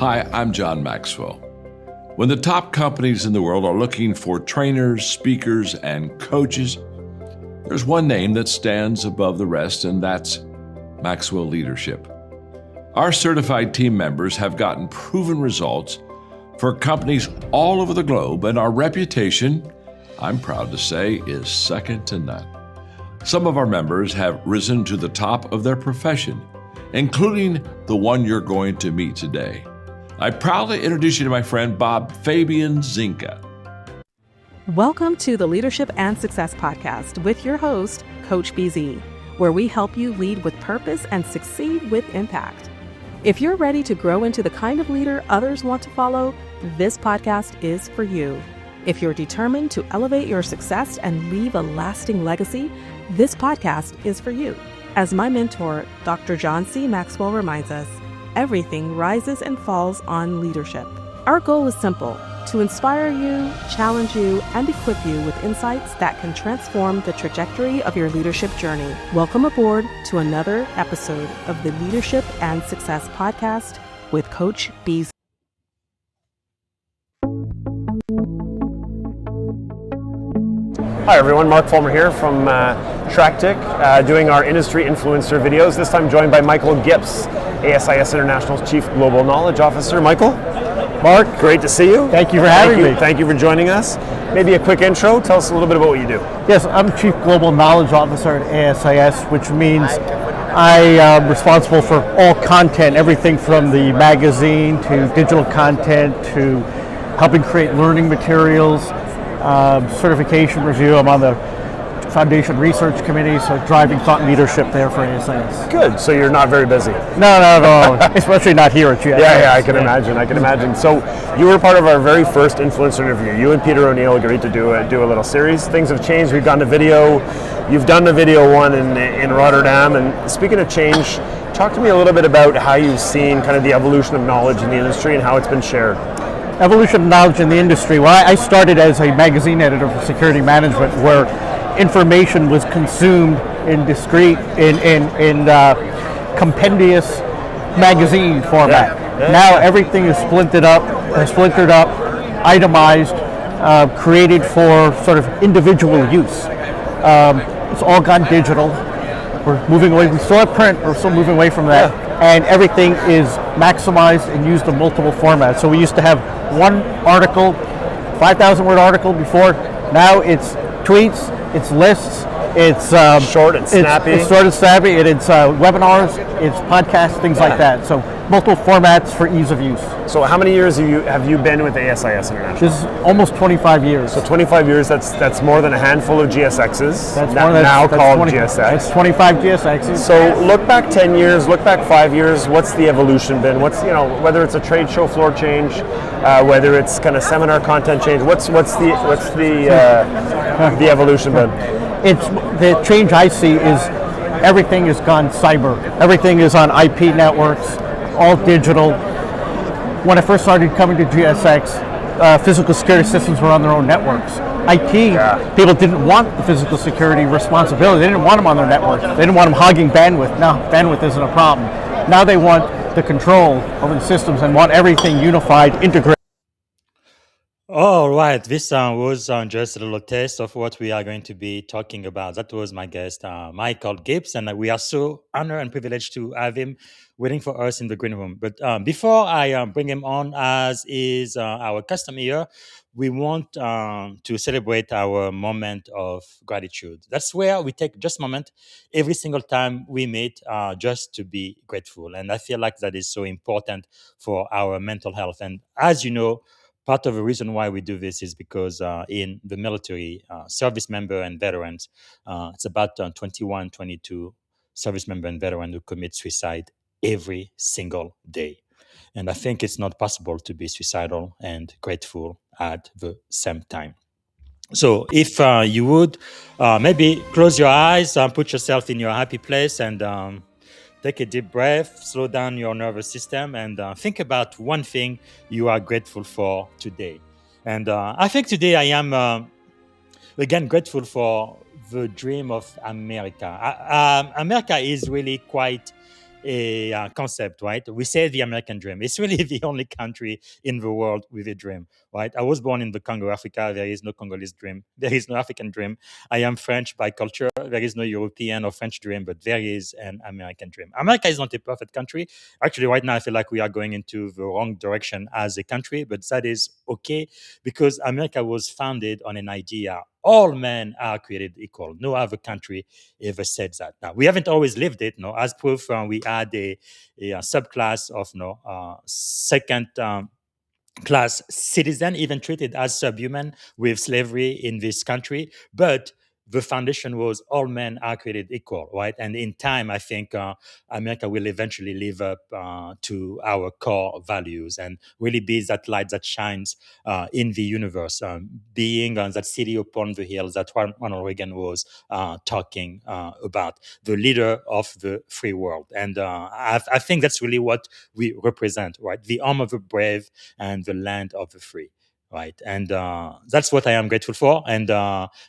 Hi, I'm John Maxwell. When the top companies in the world are looking for trainers, speakers, and coaches, there's one name that stands above the rest, and that's Maxwell Leadership. Our certified team members have gotten proven results for companies all over the globe, and our reputation, I'm proud to say, is second to none. Some of our members have risen to the top of their profession, including the one you're going to meet today. I proudly introduce you to my friend Bob Fabian Zinka. Welcome to the Leadership and Success Podcast with your host, Coach BZ, where we help you lead with purpose and succeed with impact. If you're ready to grow into the kind of leader others want to follow, this podcast is for you. If you're determined to elevate your success and leave a lasting legacy, this podcast is for you. As my mentor, Dr. John C. Maxwell reminds us, everything rises and falls on leadership. Our goal is simple: to inspire you, challenge you, and equip you with insights that can transform the trajectory of your leadership journey. Welcome aboard to another episode of the Leadership and Success Podcast with Coach BZ. Hi everyone, Mark Fulmer here from Tractic, doing our industry influencer videos, this time joined by Michael Gips, ASIS International's Chief Global Knowledge Officer. Michael? Mark, great to see you. Thank you for having me. Thank you for joining us. Maybe a quick intro, tell us a little bit about what you do. Yes, I'm Chief Global Knowledge Officer at ASIS, which means I am responsible for all content, everything from the magazine to digital content to helping create learning materials, certification review. I'm on the Foundation Research Committee, so driving thought leadership there for ASIS. Good, so you're not very busy. No, especially not here at GS. Yeah, I can imagine. So you were part of our very first influencer interview. You and Peter O'Neill agreed to do a little series. Things have changed, we've gone to video. You've done the video one in Rotterdam, and speaking of change, talk to me a little bit about how you've seen kind of the evolution of knowledge in the industry and how it's been shared. Evolution of knowledge in the industry. Well, I started as a magazine editor for security management, where information was consumed in discrete, in compendious magazine format. Yeah. Now everything is splintered up, itemized, created for sort of individual use. It's all gone digital. We're moving away. We still have print. We're still moving away from that. Yeah. And everything is maximized and used in multiple formats. So we used to have one article, 5,000 word article before. Now it's tweets, it's lists, it's short and snappy. It's short and snappy, and it's webinars, it's podcasts, things like that. So multiple formats for ease of use. So how many years have you been with ASIS International? This is almost 25 years. So 25 years, that's more than a handful of GSXs, That's called 20, GSX. That's 25 GSXs. So look back 10 years, look back 5 years, what's the evolution been? What's, whether it's a trade show floor change, whether it's kind of seminar content change, what's the evolution been? It's the change I see is everything has gone cyber. Everything is on IP networks, all digital. When I first started coming to GSX, physical security systems were on their own networks. IT, people didn't want the physical security responsibility. They didn't want them on their network. They didn't want them hogging bandwidth. Now, bandwidth isn't a problem. Now they want the control over the systems and want everything unified, integrated. All right, this was just a little taste of what we are going to be talking about. That was my guest, Michael Gips, and we are so honored and privileged to have him waiting for us in the green room. But before I bring him on, as is our custom here, we want to celebrate our moment of gratitude. That's where we take just a moment every single time we meet just to be grateful. And I feel like that is so important for our mental health. And as you know, part of the reason why we do this is because in the military, service member and veterans, it's about 21, 22 service member and veteran who commit suicide every single day. And I think it's not possible to be suicidal and grateful at the same time. So if you would maybe close your eyes, put yourself in your happy place and take a deep breath, slow down your nervous system, and think about one thing you are grateful for today. And I think today I am, again, grateful for the dream of America. America is really quite a concept, right? We say the American dream. It's really the only country in the world with a dream, right? I was born in the Congo, Africa. There is no Congolese dream. There is no African dream. I am French by culture. There is no European or French dream, but there is an American dream. America is not a perfect country. Actually, right now, I feel like we are going into the wrong direction as a country, but that is okay because America was founded on an idea: all men are created equal. No other country ever said that. Now, we haven't always lived it. No, as proof, we had a subclass of second class citizen, even treated as subhuman with slavery in this country. But the foundation was all men are created equal, right? And in time, I think America will eventually live up to our core values and really be that light that shines in the universe, being that city upon the hills that Ronald Reagan was talking about, the leader of the free world. And I think that's really what we represent, right? The arm of the brave and the land of the free, right? And that's what I am grateful for, and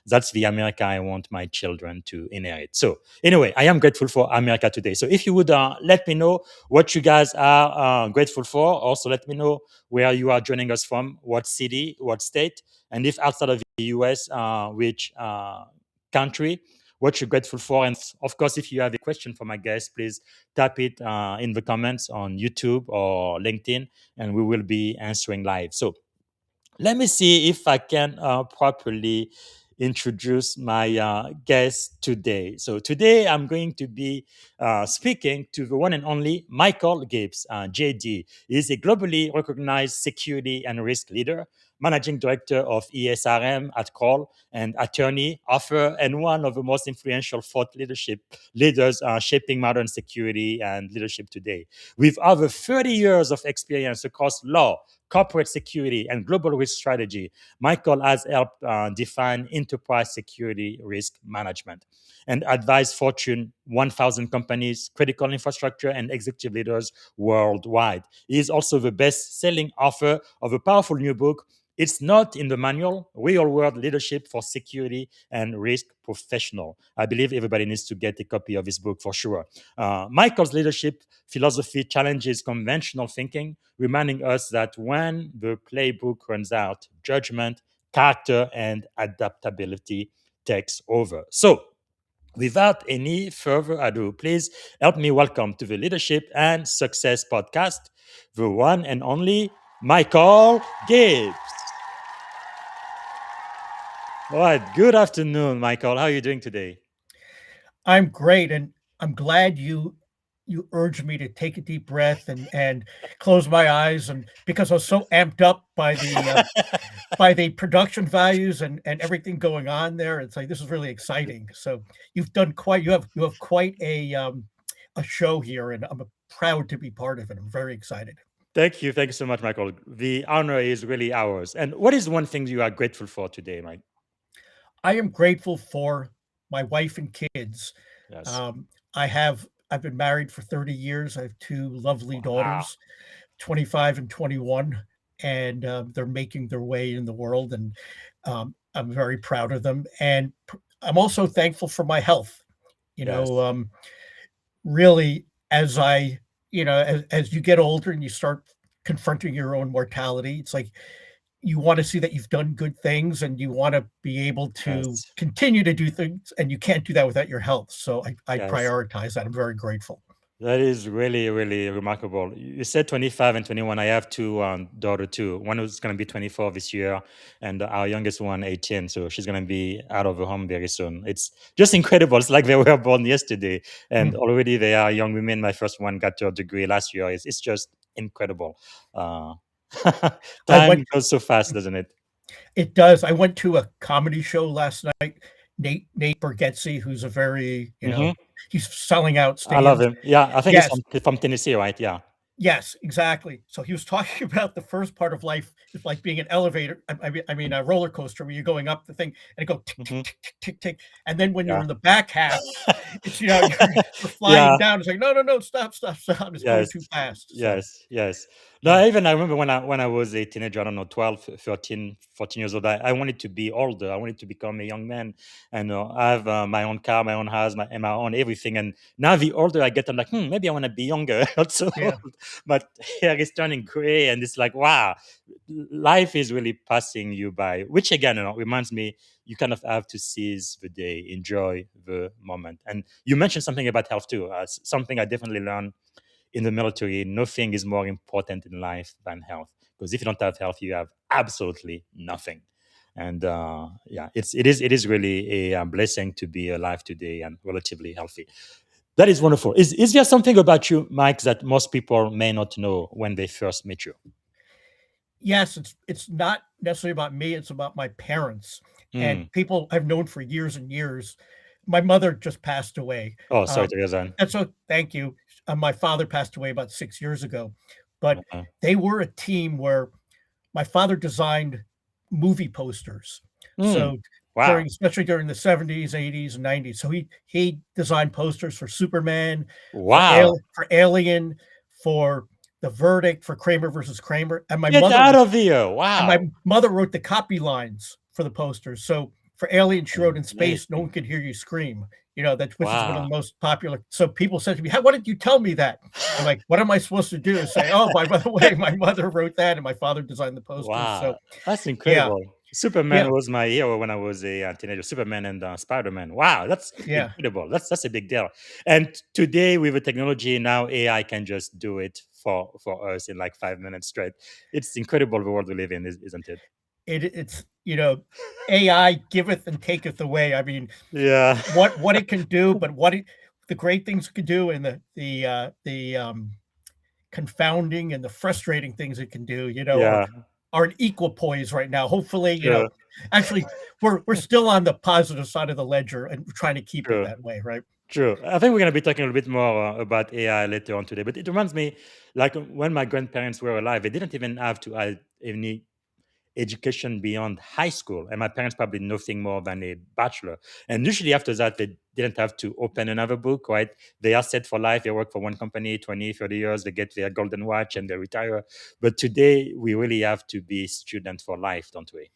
that's the America I want my children to inherit. So anyway, I am grateful for America today. So if you would let me know what you guys are grateful for, also let me know where you are joining us from, what city, what state, and if outside of the US, which country, what you're grateful for. And of course, if you have a question for my guest, please type it in the comments on YouTube or LinkedIn, and we will be answering live. So let me see if I can properly introduce my guest today. So today I'm going to be speaking to the one and only Michael Gips, JD. He's a globally recognized security and risk leader, managing director of ESRM at Kroll, and attorney, author, and one of the most influential thought leadership leaders shaping modern security and leadership today. With over 30 years of experience across law, corporate security, and global risk strategy, Michael has helped define enterprise security risk management and advise Fortune 1000 companies, critical infrastructure, and executive leaders worldwide. He is also the best-selling author of a powerful new book, It's Not in the Manual: Real World Leadership for Security and Risk Professional. I believe everybody needs to get a copy of his book for sure. Michael's leadership philosophy challenges conventional thinking, reminding us that when the playbook runs out, judgment, character, and adaptability takes over. So, without any further ado, please help me welcome to the Leadership and Success Podcast, the one and only Michael Gibbs. All right. Good afternoon, Michael. How are you doing today? I'm great, and I'm glad you urged me to take a deep breath and close my eyes, and because I was so amped up by the production values and everything going on there. It's like, this is really exciting. So you have quite a show here, and I'm proud to be part of it. I'm very excited. Thank you. Thank you so much, Michael. The honor is really ours. And what is one thing you are grateful for today, Mike? I am grateful for my wife and kids. Yes. I've been married for 30 years. I have two lovely Wow. daughters, 25 and 21, and they're making their way in the world, and I'm very proud of them. And I'm also thankful for my health. You Yes. know, really, as as you get older and you start confronting your own mortality, it's like you want to see that you've done good things, and you want to be able to Yes. continue to do things, and you can't do that without your health. So I Yes. prioritize that. I'm very grateful. That is really, really remarkable. You said 25 and 21. I have two daughter too. One who's going to be 24 this year, and our youngest one, 18. So she's going to be out of the home very soon. It's just incredible. It's like they were born yesterday, and already they are young women. My first one got her degree last year. It's just incredible. Time goes so fast, doesn't it? It does. I went to a comedy show last night. Nate Bargatze, who's a very, he's selling out stadiums. I love him. Yeah, I think he's from Tennessee, right? Yeah. Yes, exactly. So he was talking about the first part of life is like being an elevator. I mean, a roller coaster where you're going up the thing and it goes tick, tick, tick, tick, tick, tick. And then when you're in the back half, it's, you're flying down. It's like, no, stop. It's going too fast. Yes. No, even I remember when I was a teenager, I don't know, 12, 13, 14 years old, I wanted to be older. I wanted to become a young man and have my own car, my own house, and my own everything. And now the older I get, I'm like, maybe I want to be younger, not so Yeah. old. But hair is turning gray, and it's like, wow, life is really passing you by, which again, reminds me, you kind of have to seize the day, enjoy the moment. And you mentioned something about health too, something I definitely learned in the military. Nothing is more important in life than health, because if you don't have health, you have absolutely nothing. And yeah, it is really a blessing to be alive today and relatively healthy. That is wonderful. Is there something about you, Mike, that most people may not know when they first meet you? Yes, it's not necessarily about me, it's about my parents, and Hmm. people I've known for years and years. My mother just passed away, Oh, sorry um, to hear that. and so thank you. My father passed away about 6 years ago, but Uh-huh. they were a team where my father designed movie posters. Hmm. So Wow. during especially during the 70s, 80s, and 90s. So he designed posters for Superman, Wow. For Alien, for The Verdict, for Kramer versus Kramer, Get out of here. and my Wow. mother wrote the copy lines for the posters. So for Alien, she wrote, "In space, no Amazing. one can hear you scream." Which is one of Wow. the most popular. So people said to me, "Why didn't you tell me that?" I'm like, "What am I supposed to do? Say, oh, by the way, my mother wrote that, and my father designed the posters." Wow, So that's yeah, incredible. Superman yeah, was my hero when I was a teenager. Superman and Spider-Man. Wow, that's yeah. incredible. That's a big deal. And today, with the technology now, AI can just do it for us in like 5 minutes straight. It's incredible the world we live in, isn't it? It's AI giveth and taketh away. I mean, Yeah, what it can do, but the great things it can do, and the confounding and the frustrating things it can do, yeah, are an equal poise right now. Hopefully, true, actually, we're still on the positive side of the ledger and trying to keep it true, that way, right? true. I think we're going to be talking a little bit more about AI later on today. But it reminds me, like when my grandparents were alive, they didn't even have to add any education beyond high school. And my parents probably nothing more than a bachelor. And usually after that, they didn't have to open another book, right? They are set for life. They work for one company, 20, 30 years. They get their golden watch and they retire. But today, we really have to be students for life, don't we?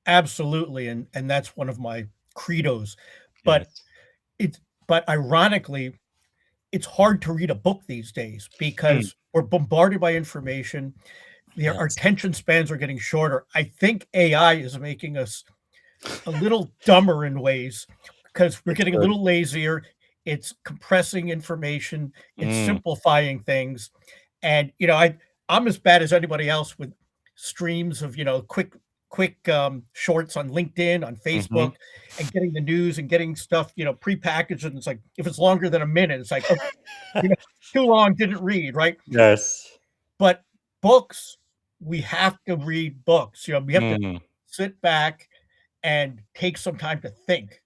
Absolutely, and that's one of my credos. But Yes. it's but ironically, it's hard to read a book these days Mm, because we're bombarded by information. Our yes. attention spans are getting shorter. I think AI is making us a little dumber in ways because we're It's getting a good. little lazier. It's compressing information, it's Mm, simplifying things. And I'm as bad as anybody else with streams of quick shorts on LinkedIn, on hmm. Facebook, and getting the news and getting stuff prepackaged. And it's like if it's longer than a minute, it's like, okay, you know, too long, didn't read, right? Yes. But books, we have to read books. We have to Mm, sit back and take some time to think,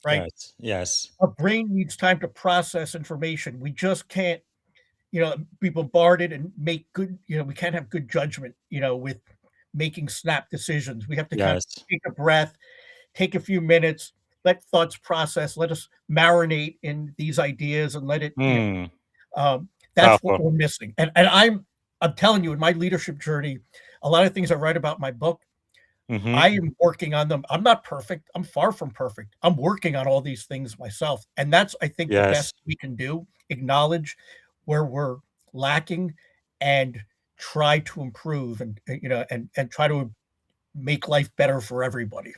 right? yes. Yes. Our brain needs time to process information. We just can't, be bombarded and make good, we can't have good judgment, with making snap decisions. We have to kind of Yes. take a breath, take a few minutes, let thoughts process, let us marinate in these ideas and let it, Mm, that's what powerful. we're missing. And I'm telling you, in my leadership journey, a lot of things I write about in my book, Hmm. I am working on them. I'm not perfect. I'm far from perfect. I'm working on all these things myself. And that's, I think, the Yes. best we can do, acknowledge where we're lacking and try to improve and try to make life better for everybody.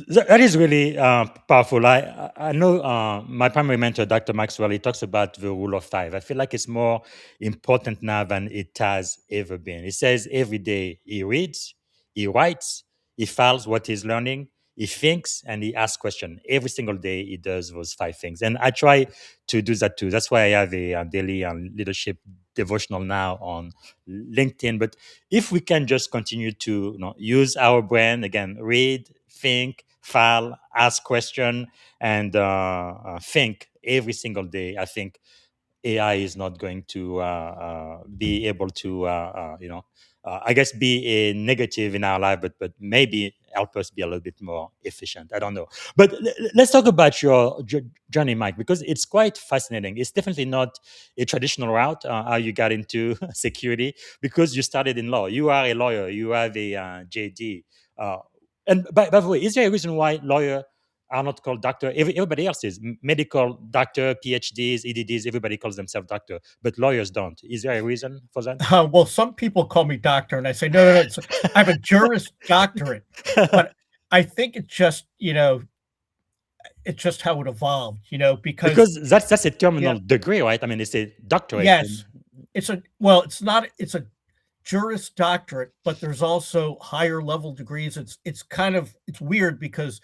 That is really powerful. I know my primary mentor, Dr. Maxwell, he talks about the rule of five. I feel like it's more important now than it has ever been. He says every day he reads, he writes, he files what he's learning, he thinks, and he asks questions. Every single day he does those five things. And I try to do that too. That's why I have a, daily leadership devotional now on LinkedIn. But if we can just continue to use our brain again, read, think, file, ask question, and think every single day, I think AI is not going to be able to I guess, be a negative in our life, but maybe help us be a little bit more efficient. I don't know. But let's talk about your journey, Mike, because it's quite fascinating. It's definitely not a traditional route, how you got into security, because you started in law. You are a lawyer. You have a JD. Uh, and by the way, is there a reason why lawyer are not called doctor? Everybody else is medical doctor, PhDs, EDDs. Everybody calls themselves doctor, but lawyers don't. Is there a reason for that? Well, some people call me doctor, and I say, no, no, no. I have a Juris Doctorate, but I think it's just how it evolved, because Because that's a yeah, terminal degree, right? I mean, it's a doctorate. yes, it's not, it's a Juris Doctorate, but there's also higher level degrees. It's weird because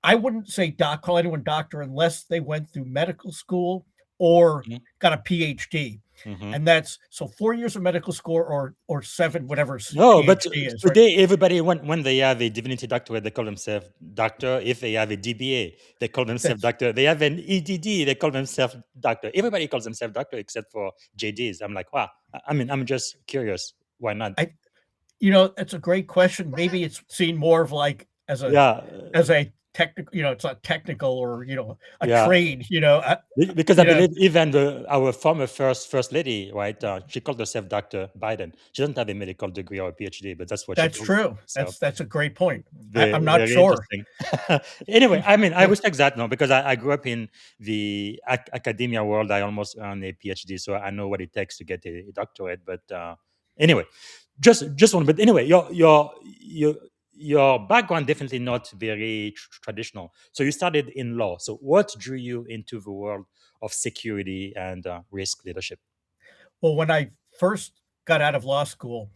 I wouldn't say call anyone doctor unless they went through medical school or Mhm, got a PhD. mhm. And that's so 4 years of medical school or seven, whatever No, but PhD is, right? today everybody, when they have a divinity doctorate, they call themselves doctor. If they have a DBA, they call themselves That's doctor. They have an EDD, they call themselves doctor. Everybody calls themselves doctor except for JDs. I'm like, wow. I mean, I'm just curious. Why not? I that's a great question. Maybe it's seen more of like Yeah, as a technical, it's not technical or a yeah. trade, Because I you know believe even our former first lady, right? She called herself Dr. Biden. She doesn't have a medical degree or a PhD, but that's what she that's calls herself. true. So That's a great point. I'm very, not very sure. interesting. Anyway, I mean, I respect that now because I grew up in the academia world. I almost earned a PhD, so I know what it takes to get a doctorate. But anyway, just one. But anyway, your background definitely not very traditional. So you started in law. So what drew you into the world of security and risk leadership? Well, when I first got out of law school,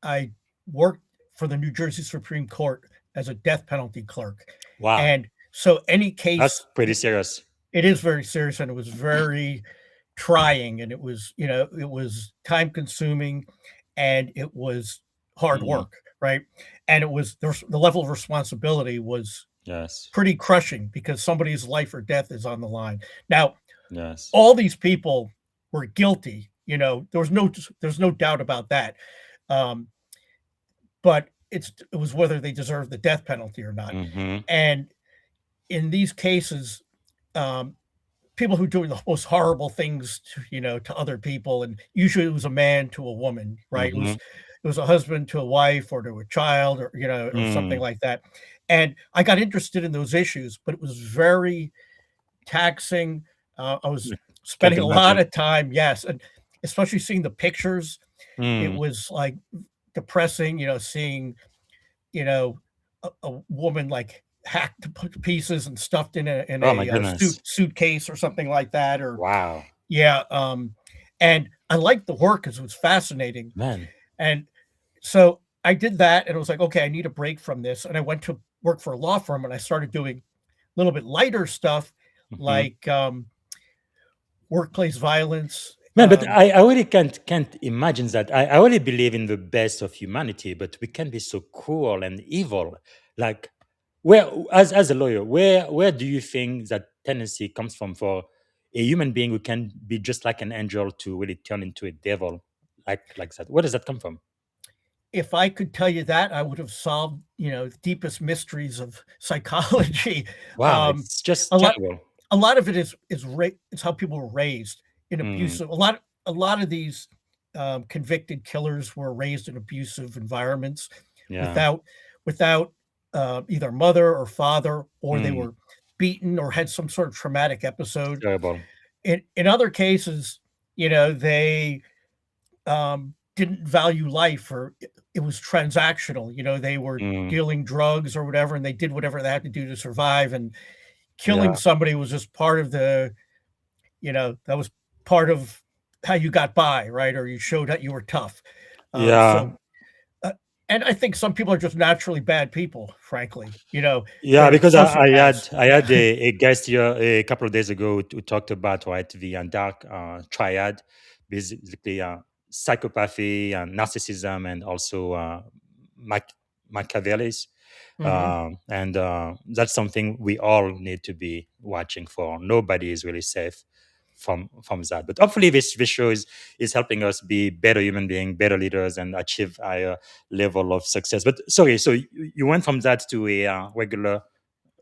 I worked for the New Jersey Supreme Court as a death penalty clerk. Wow, And so any that's case, pretty serious. it is very serious and it was very trying and it was time consuming and it was hard Mm, work, right? And the level of responsibility was yes, pretty crushing because somebody's life or death is on the line. Now, yes. all these people were guilty, there's no doubt about that. Um, but it was whether they deserved the death penalty or not. Hmm. And in these cases, um, people who doing the most horrible things to other people, and usually it was a man to a woman, right? Hmm. It was a husband to a wife or to a child or or something Mm, like that. And I got interested in those issues, but it was very taxing. I was can't spending a lot imagine. of time, yes, and especially seeing the pictures. It Mm. was like depressing, seeing a woman like hacked to pieces and stuffed in Oh my a goodness! suitcase or something like that. Or Wow, yeah, and I liked the work because it was fascinating. man. And so I did that, and I was like, okay, I need a break from this. And I went to work for a law firm, and I started doing a little bit lighter stuff Mhm. like workplace violence. Man, but I really can't imagine that. I really believe in the best of humanity, but we can be so cruel and evil. Like, where as a lawyer, where do you think that tendency comes from for a human being who can be just like an angel to really turn into a devil like that? Where does that come from? If I could tell you that, I would have solved, the deepest mysteries of psychology. Wow, Um, it's just a lot, terrible. a lot of it it's how people were raised in Mm, abusive. A lot of these convicted killers were raised in abusive environments yeah. without without either mother or father, or they Mm, were beaten or had some sort of traumatic it's episode. terrible. In other cases, they didn't value life or it was transactional. They were Mm, dealing drugs or whatever, and they did whatever they had to do to survive. And killing yeah. somebody was just part of that was part of how you got by, right? Or you showed that you were tough. Yeah. Uh, and I think some people are just naturally bad people, frankly. Yeah, They're because sociopaths. I had a guest here a couple of days ago who talked about, right, the dark triad, basically psychopathy and narcissism, and also Machiavellis, Hmm. and that's something we all need to be watching for. Nobody is really safe from that. But hopefully, this show is helping us be better human beings, better leaders, and achieve higher level of success. But sorry, so you went from that to a regular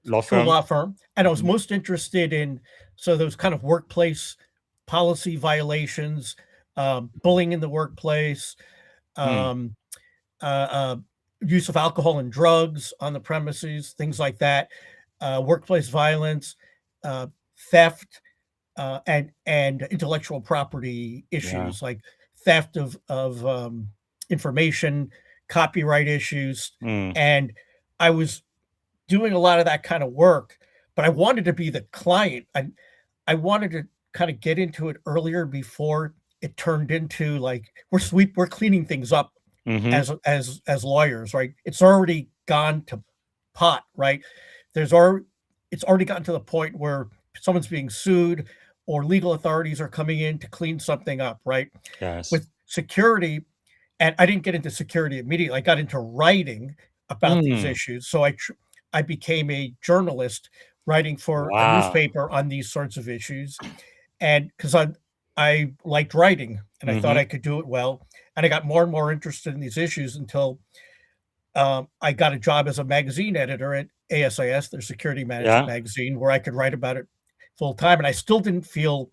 law To a firm. law firm, and I was Mhm. most interested in those kind of workplace policy violations, bullying in the workplace, Mm. um, uh, use of alcohol and drugs on the premises, things like that, workplace violence, theft, and intellectual property Yeah. issues like theft of information, copyright issues, Mm. and I was doing a lot of that kind of work, but I wanted to be the client. I wanted to kind of get into it earlier before it turned into like we're cleaning things up Mm-hmm. as lawyers, right? It's already gone to pot, right? There's already It's already gotten to the point where someone's being sued or legal authorities are coming in to clean something up, right? Yes. With security, and I didn't get into security immediately. I got into writing about these Mm. issues. So I became a journalist writing for a Wow. newspaper on these sorts of issues. And because I liked writing and I thought Mm-hmm. I could do it well. And I got more and more interested in these issues until I got a job as a magazine editor at ASIS, their security management Yeah. magazine, where I could write about it full time. And I still didn't feel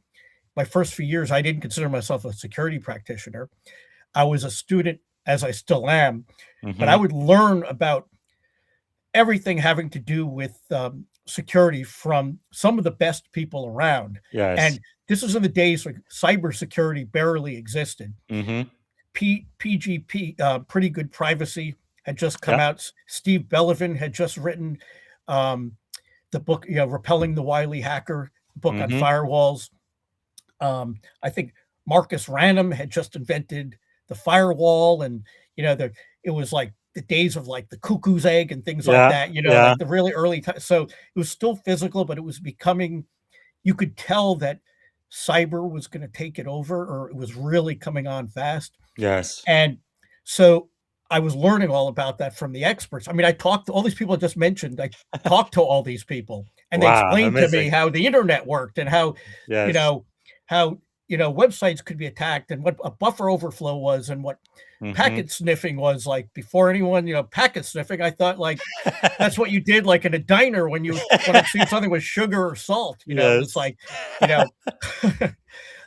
my first few years, I didn't consider myself a security practitioner. I was a student, as I still am, but I Mm-hmm. would learn about everything having to do with security from some of the best people around. Yes. And this was in the days when cybersecurity barely existed. Mm-hmm. PGP, Pretty Good Privacy, had just come Yeah. out. Steve Bellevin had just written um, the book, Repelling the Wily Hacker, book on Mm-hmm. firewalls. I think Marcus Ranum had just invented the firewall, and it was like the days of like the cuckoo's egg and things like Yeah. that. Yeah. Like the really early time. So it was still physical, but it was becoming. You could tell that cyber was going to take it over, or it was really coming on fast. Yes. And so I was learning all about that from the experts. I mean, I talked to all these people I just mentioned. I talked to all these people, and they Wow. explained to me Amazing. how the internet worked and you Yes. know, how websites could be attacked and what a buffer overflow was and what Mm-hmm. packet sniffing was like before anyone, packet sniffing. I thought like that's what you did like in a diner when you wanted to see if something was sugar or salt. It's Yes. like, you know,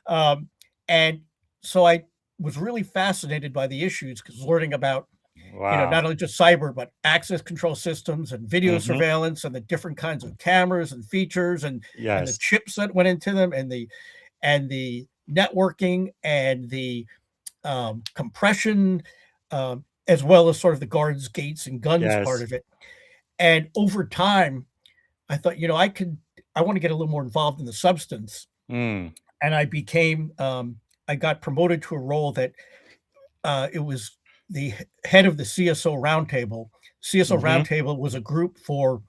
um, and so I was really fascinated by the issues because learning about, Wow. not only just cyber, but access control systems and video Mm-hmm. surveillance and the different kinds of cameras and features and the Yes. chips that went into them and the networking and the compression, as well as sort of the guards, gates, and guns part Yes. of it. And over time, I thought, I want to get a little more involved in the substance. Mm. And I got promoted to a role that it was the head of the CSO Roundtable. CSO Mm-hmm. Roundtable was a group for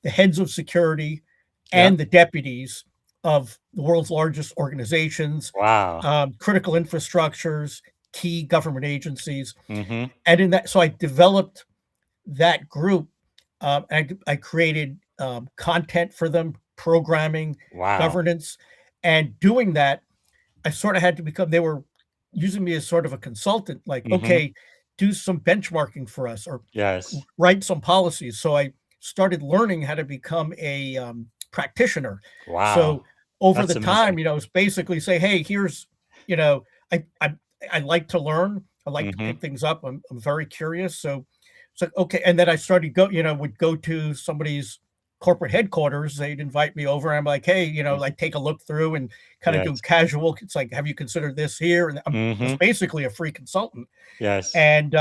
the heads of security Yeah. and the deputies of the world's largest organizations, Wow. critical infrastructures, key government agencies. Mm-hmm. And in that, so I developed that group. I created content for them, programming, Wow. governance, and doing that, I sort of had to become, they were using me as sort of a consultant, like, Mm-hmm. okay, do some benchmarking for us or Yes. write some policies. So I started learning how to become a practitioner. Wow. So over That's the time, amazing. it's basically say, hey, here's, you know, I, I, I like to learn. I like to Mm-hmm. pick things up. I'm very curious. So, okay. And then I started would go to somebody's corporate headquarters. They'd invite me over. And I'm like, hey, like take a look through and kind of do Yes. casual. It's like, have you considered this here? And I'm Mm-hmm. just basically a free consultant. Yes. And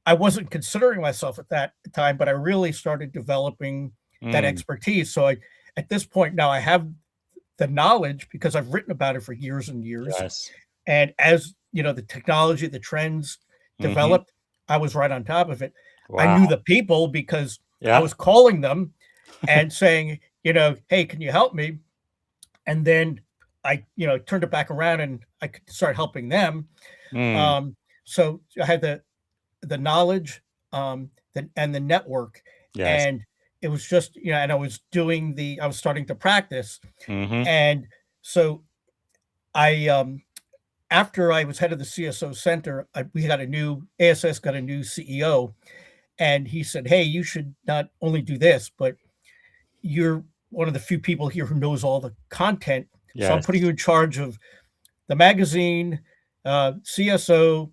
I wasn't considering myself at that time, but I really started developing that Mm. expertise. So at this point now, I have the knowledge because I've written about it for years and years. Yes. And as the technology, the trends Mm-hmm. developed, I was right on top of it. I Wow. knew the people because I Yeah. was calling them and saying, hey, can you help me? And then I, turned it back around and I could start helping them. Mm. Um, so I had the knowledge, and the network, Yes. and it was just, and I was starting to practice, Mm-hmm. and So I after I was head of the CSO center, we got a new ASS got a new CEO, and he said, "Hey, you should not only do this, but you're one of the few people here who knows all the content. So I'm Yes. putting you in charge of the magazine, CSO,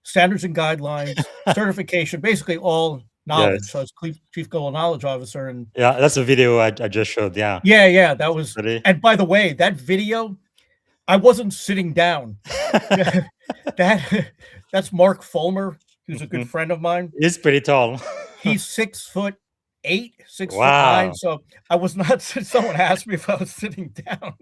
standards and guidelines, certification, basically all knowledge." So I Yes. was chief global knowledge officer, and Yeah, that's a video I just showed. Yeah. yeah, that was. Really? And by the way, that video, I wasn't sitting down. that that's Mark Fulmer, who's a good Mhm. friend of mine. He's pretty tall. He's 6'8", 6'9". Wow. So I was not. Someone asked me if I was sitting down.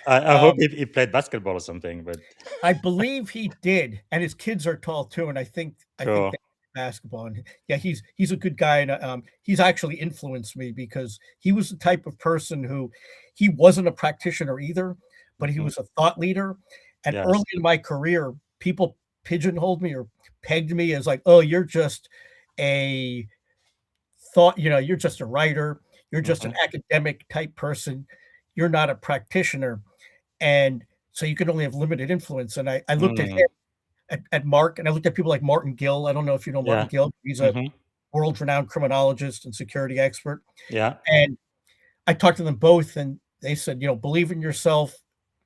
I hope Um, he played basketball or something, but I believe he did, and his kids are tall too. And I think cool. they basketball. And yeah, he's a good guy, and he's actually influenced me because he was the type of person who he wasn't a practitioner either, but he Mhm. was a thought leader. And early Yes. in my career, people pigeonholed me or pegged me as like, "Oh, you're just a you're just a writer, you're just an Mhm. academic type person, you're not a practitioner, and so you can only have limited influence." And I looked at Mm. him, at Mark, and I looked at people like Martin Gill. I don't know if you know Martin Yeah. Gill. He's a Mhm. world-renowned criminologist and security expert. Yeah. And I talked to them both, and they said, "Believe in yourself,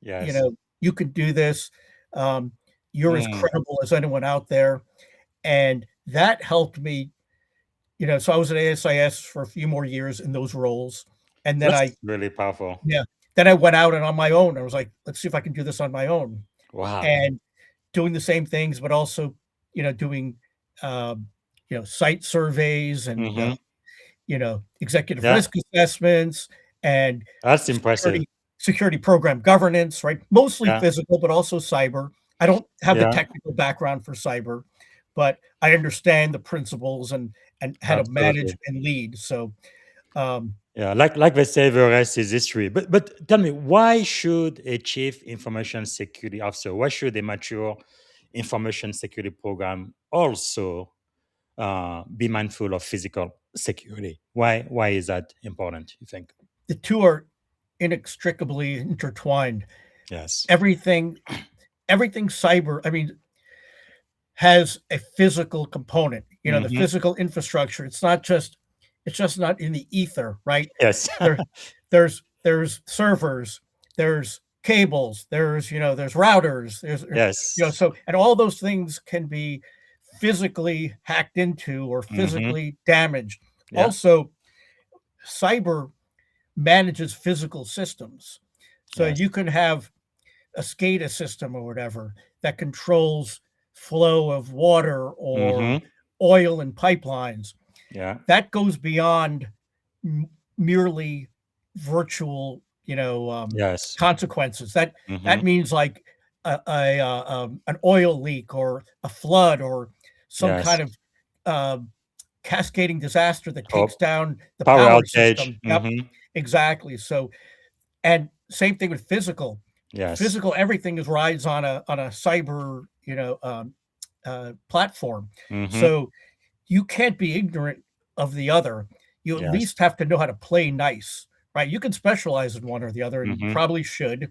you Yes. know, you can do this. Um, you're as Mm. credible as anyone out there." And that helped me. So I was at ASIS for a few more years in those roles. And then That's really powerful. yeah, then I went out and on my own. I was like, let's see if I can do this on my own. Wow. And doing the same things, but also, doing, um, site surveys and, Mhm. executive Yeah. risk assessments and That's impressive. security program governance, right? Mostly Yeah. physical, but also cyber. I don't have the Yeah. technical background for cyber, but I understand the principles and how to manage Absolutely. and lead. So, um, Yeah, like they say, the rest is history. But tell me, why should a chief information security officer, why should a mature information security program also be mindful of physical security? Why is that important, you think? the two are inextricably intertwined. Yes. Everything, everything cyber, I mean, has a physical component. The Hmm. physical infrastructure. It's just not in the ether, right? Yes. There, there's servers, there's cables, there's routers, Yes. so, and all those things can be physically hacked into or Hmm. physically damaged. Yeah. Also, cyber manages physical systems. So Yes. you can have a SCADA system or whatever that controls flow of water or Hmm. oil and pipelines. Yeah. That goes beyond merely virtual, Yes. consequences. That Hmm. means like an oil leak or a flood or some Yes. kind of uh, cascading disaster that takes Oh, down the power power outage. system. Yep, Hmm. exactly. So, and same thing with physical. Yes. Physical, everything is rides on a cyber, platform. Hmm. So you can't be ignorant of the other. You at Yes. least have to know how to play nice, right? You can specialize in one or the other, and you Hmm. probably should,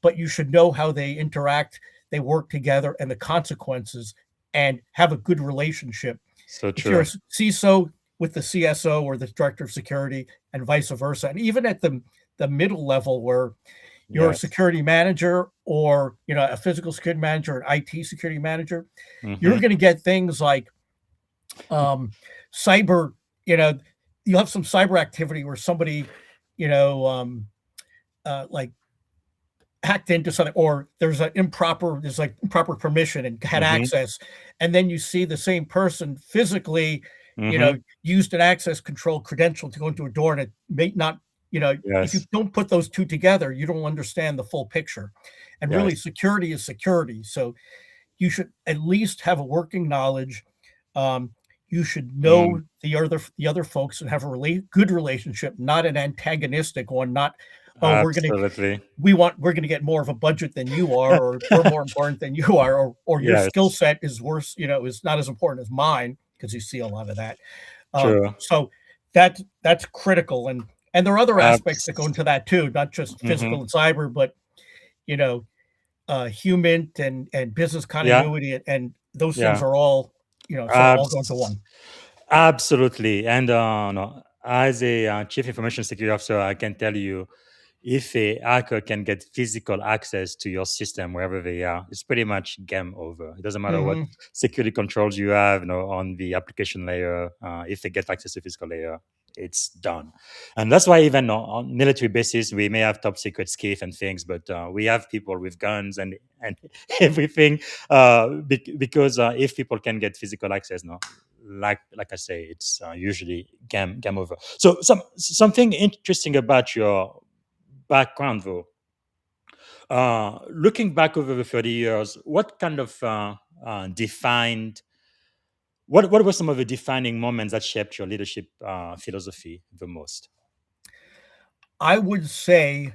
but you should know how they interact, they work together, and the consequences, and have a good relationship. So If you're a true. CISO with the CSO or the director of security, and vice versa, and even at the middle level where you're a Yes. security manager or a physical security manager, an IT security manager, you're Hmm. going to get things like um, cyber. You know, you have some cyber activity where somebody, like hacked into something, or there's like improper permission and had Hmm. access, and then you see the same person physically, Hmm. used an access control credential to go into a door, and it may not. If you Yes. don't put those two together, you don't understand the full picture. And really, Yes. security is security. So you should at least have a working knowledge. Um, you should Mm. know the other folks and have a good relationship, not an antagonistic one. Not, oh, Absolutely. we're gonna get more of a budget than you are, or we're more important than you are, or your skill Yes. set is worse. Is not as important as mine, because you see a lot of that. True. So that's critical, and there are other aspects that go Abs- into that too, not just physical Mhm. and cyber, but human and business Yeah, continuity, and those things yeah. are all, sort of all go into one. Absolutely. And no, as a chief information security officer, I can tell you if a hacker can get physical access to your system wherever they are, it's pretty much game over. It doesn't matter what Hmm. security controls you have, on the application layer. If they get access to physical layer, it's done. And that's why even on military bases, we may have top secret skiff and things, but we have people with guns and everything, because if people can get physical access, no, like I say, it's usually game over. So something interesting about your background, though. Looking back over the 30 years, what kind of defined, what were some of the defining moments that shaped your leadership philosophy the most? I would say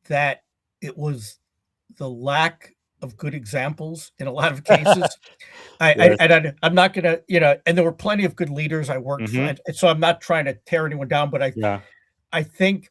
that it was the lack of good examples in a lot of cases. Yes. I'm not gonna, and there were plenty of good leaders I worked for, Mm-hmm. and so I'm not trying to tear anyone down, but Yeah. I think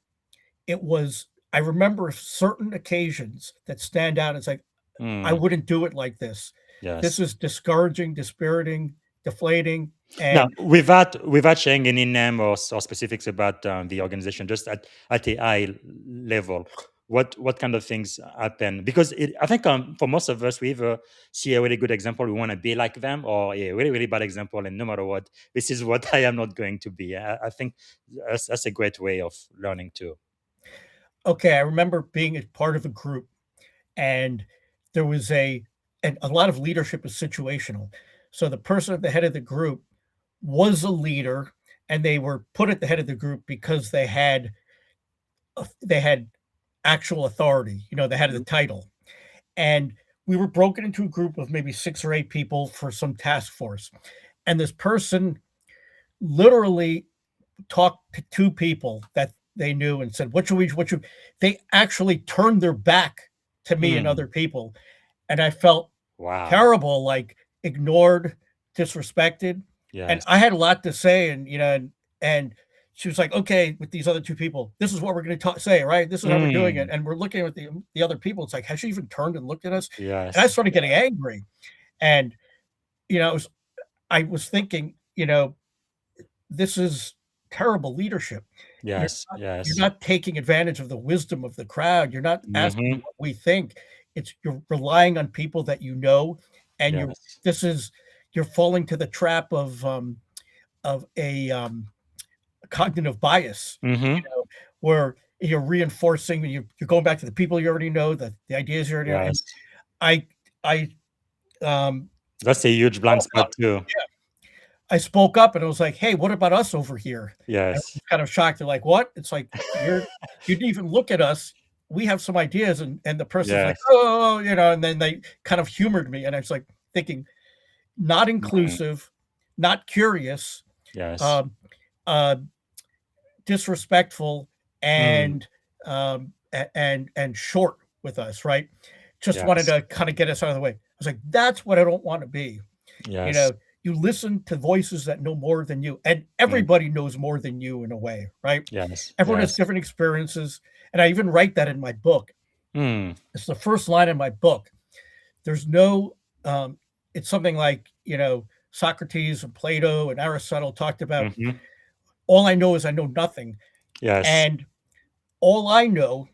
it was. I remember certain occasions that stand out. It's like I Mm. wouldn't do it like this. This Yes. is discouraging, dispiriting, deflating, Now, and without sharing any name or specifics about the organization, just at a high level, what kind of things happen? Because I think for most of us, we either see a really good example, we want to be like them, or a really really bad example, and no matter what, this is what I am not going to be. I think that's a great way of learning too. okay. I remember being a part of a group, and there was and a lot of leadership is situational. So the person at the head of the group was a leader, and they were put at the head of the group because they had actual authority. They had the title, and we were broken into a group of maybe 6 or 8 people for some task force, and this person literally talked to 2 people that they knew and said, what should they actually turned their back to me and Mm. other people, and I felt Wow. terrible, like ignored, disrespected, and Yes. I had a lot to say, and and she was like, "Okay, with these other 2 people, this is what we're gonna say, right? This is how we're doing it." Mm. And we're looking at the other people. It's like, has she even turned and looked at us? And I Yes. started getting angry, and I was thinking, this is terrible leadership. You're Yes. you're Yes. not taking advantage of the wisdom of the crowd. You're not asking Hmm. what we think. You're relying on people that you know, and Yes. this is you're falling to the trap of a cognitive bias, Hmm. where you're reinforcing, you're going back to the people you already know, the ideas you already know. And Yes. I I That's a huge blind spoke spot up. too. I spoke up and I was like, "Hey, what about us over here?" And I Yes. was kind of shocked. They're like, "What?" It's like, you didn't even look at us. We have some ideas." And the person's like, Yes. "Oh," and then they kind of humored me. And I was like thinking, not Mhm. inclusive, not curious, Yes. um, uh, disrespectful, Mm. and and short with us, right? Just wanted Yes. to kind of get us out of the way. I was like, that's what I don't want to be. You Yes. know, you listen to voices that know more than you, and Mm. everybody knows more than you in a way, right? Yes. Everyone has Yes. different experiences, and I even write that in my book. Mm. It's the first line in my book. There's no, it's something like, Socrates and Plato and Aristotle talked about, Mhm. all I know is I know nothing. Yes. And all I know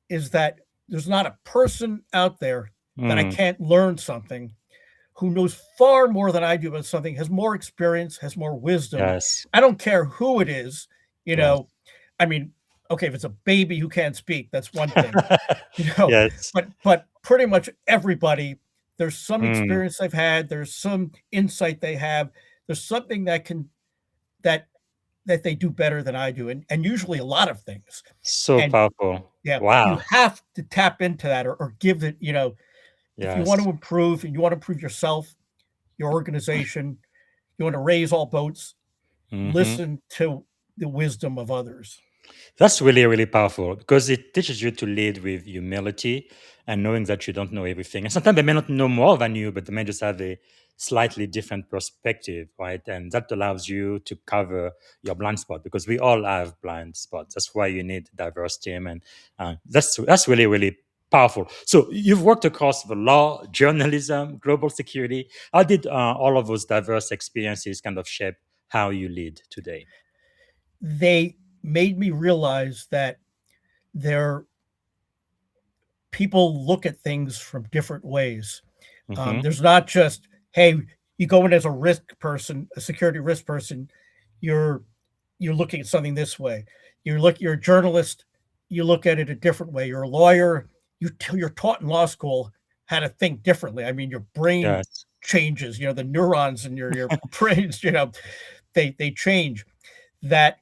is that there's not a person out there that I Mm. can't learn something, who knows far more than I do about something, has more experience, has more wisdom. Yes. I don't care who it is, you Yes. know. I mean, okay, if it's a baby who can't speak, that's one thing, you know. Yes. But pretty much everybody, there's some Mm. experience they've had, there's some insight they have, there's something that that they do better than I do, and usually a lot of things. So And powerful. yeah, you Wow. have to tap into that, or give it, if you want Yes. to improve and you want to improve yourself, your organization, you want to raise all boats, Mhm. listen to the wisdom of others. That's really, really powerful because it teaches you to lead with humility and knowing that you don't know everything. And sometimes they may not know more than you, but they may just have a slightly different perspective, right? And that allows you to cover your blind spot because we all have blind spots. That's why you need diverse team, and that's really, really powerful. So you've worked across the law, journalism, global security. How did all of those diverse experiences kind of shape how you lead today? They made me realize that there people look at things from different ways. Hmm. There's not just, hey, you go in as a risk person, a security risk person, you're you're looking at something this way. You're a journalist, you look at it a different way. You're a lawyer, you're taught in law school how to think differently. I mean, your brain Yes. changes, the neurons in your brains, they change. That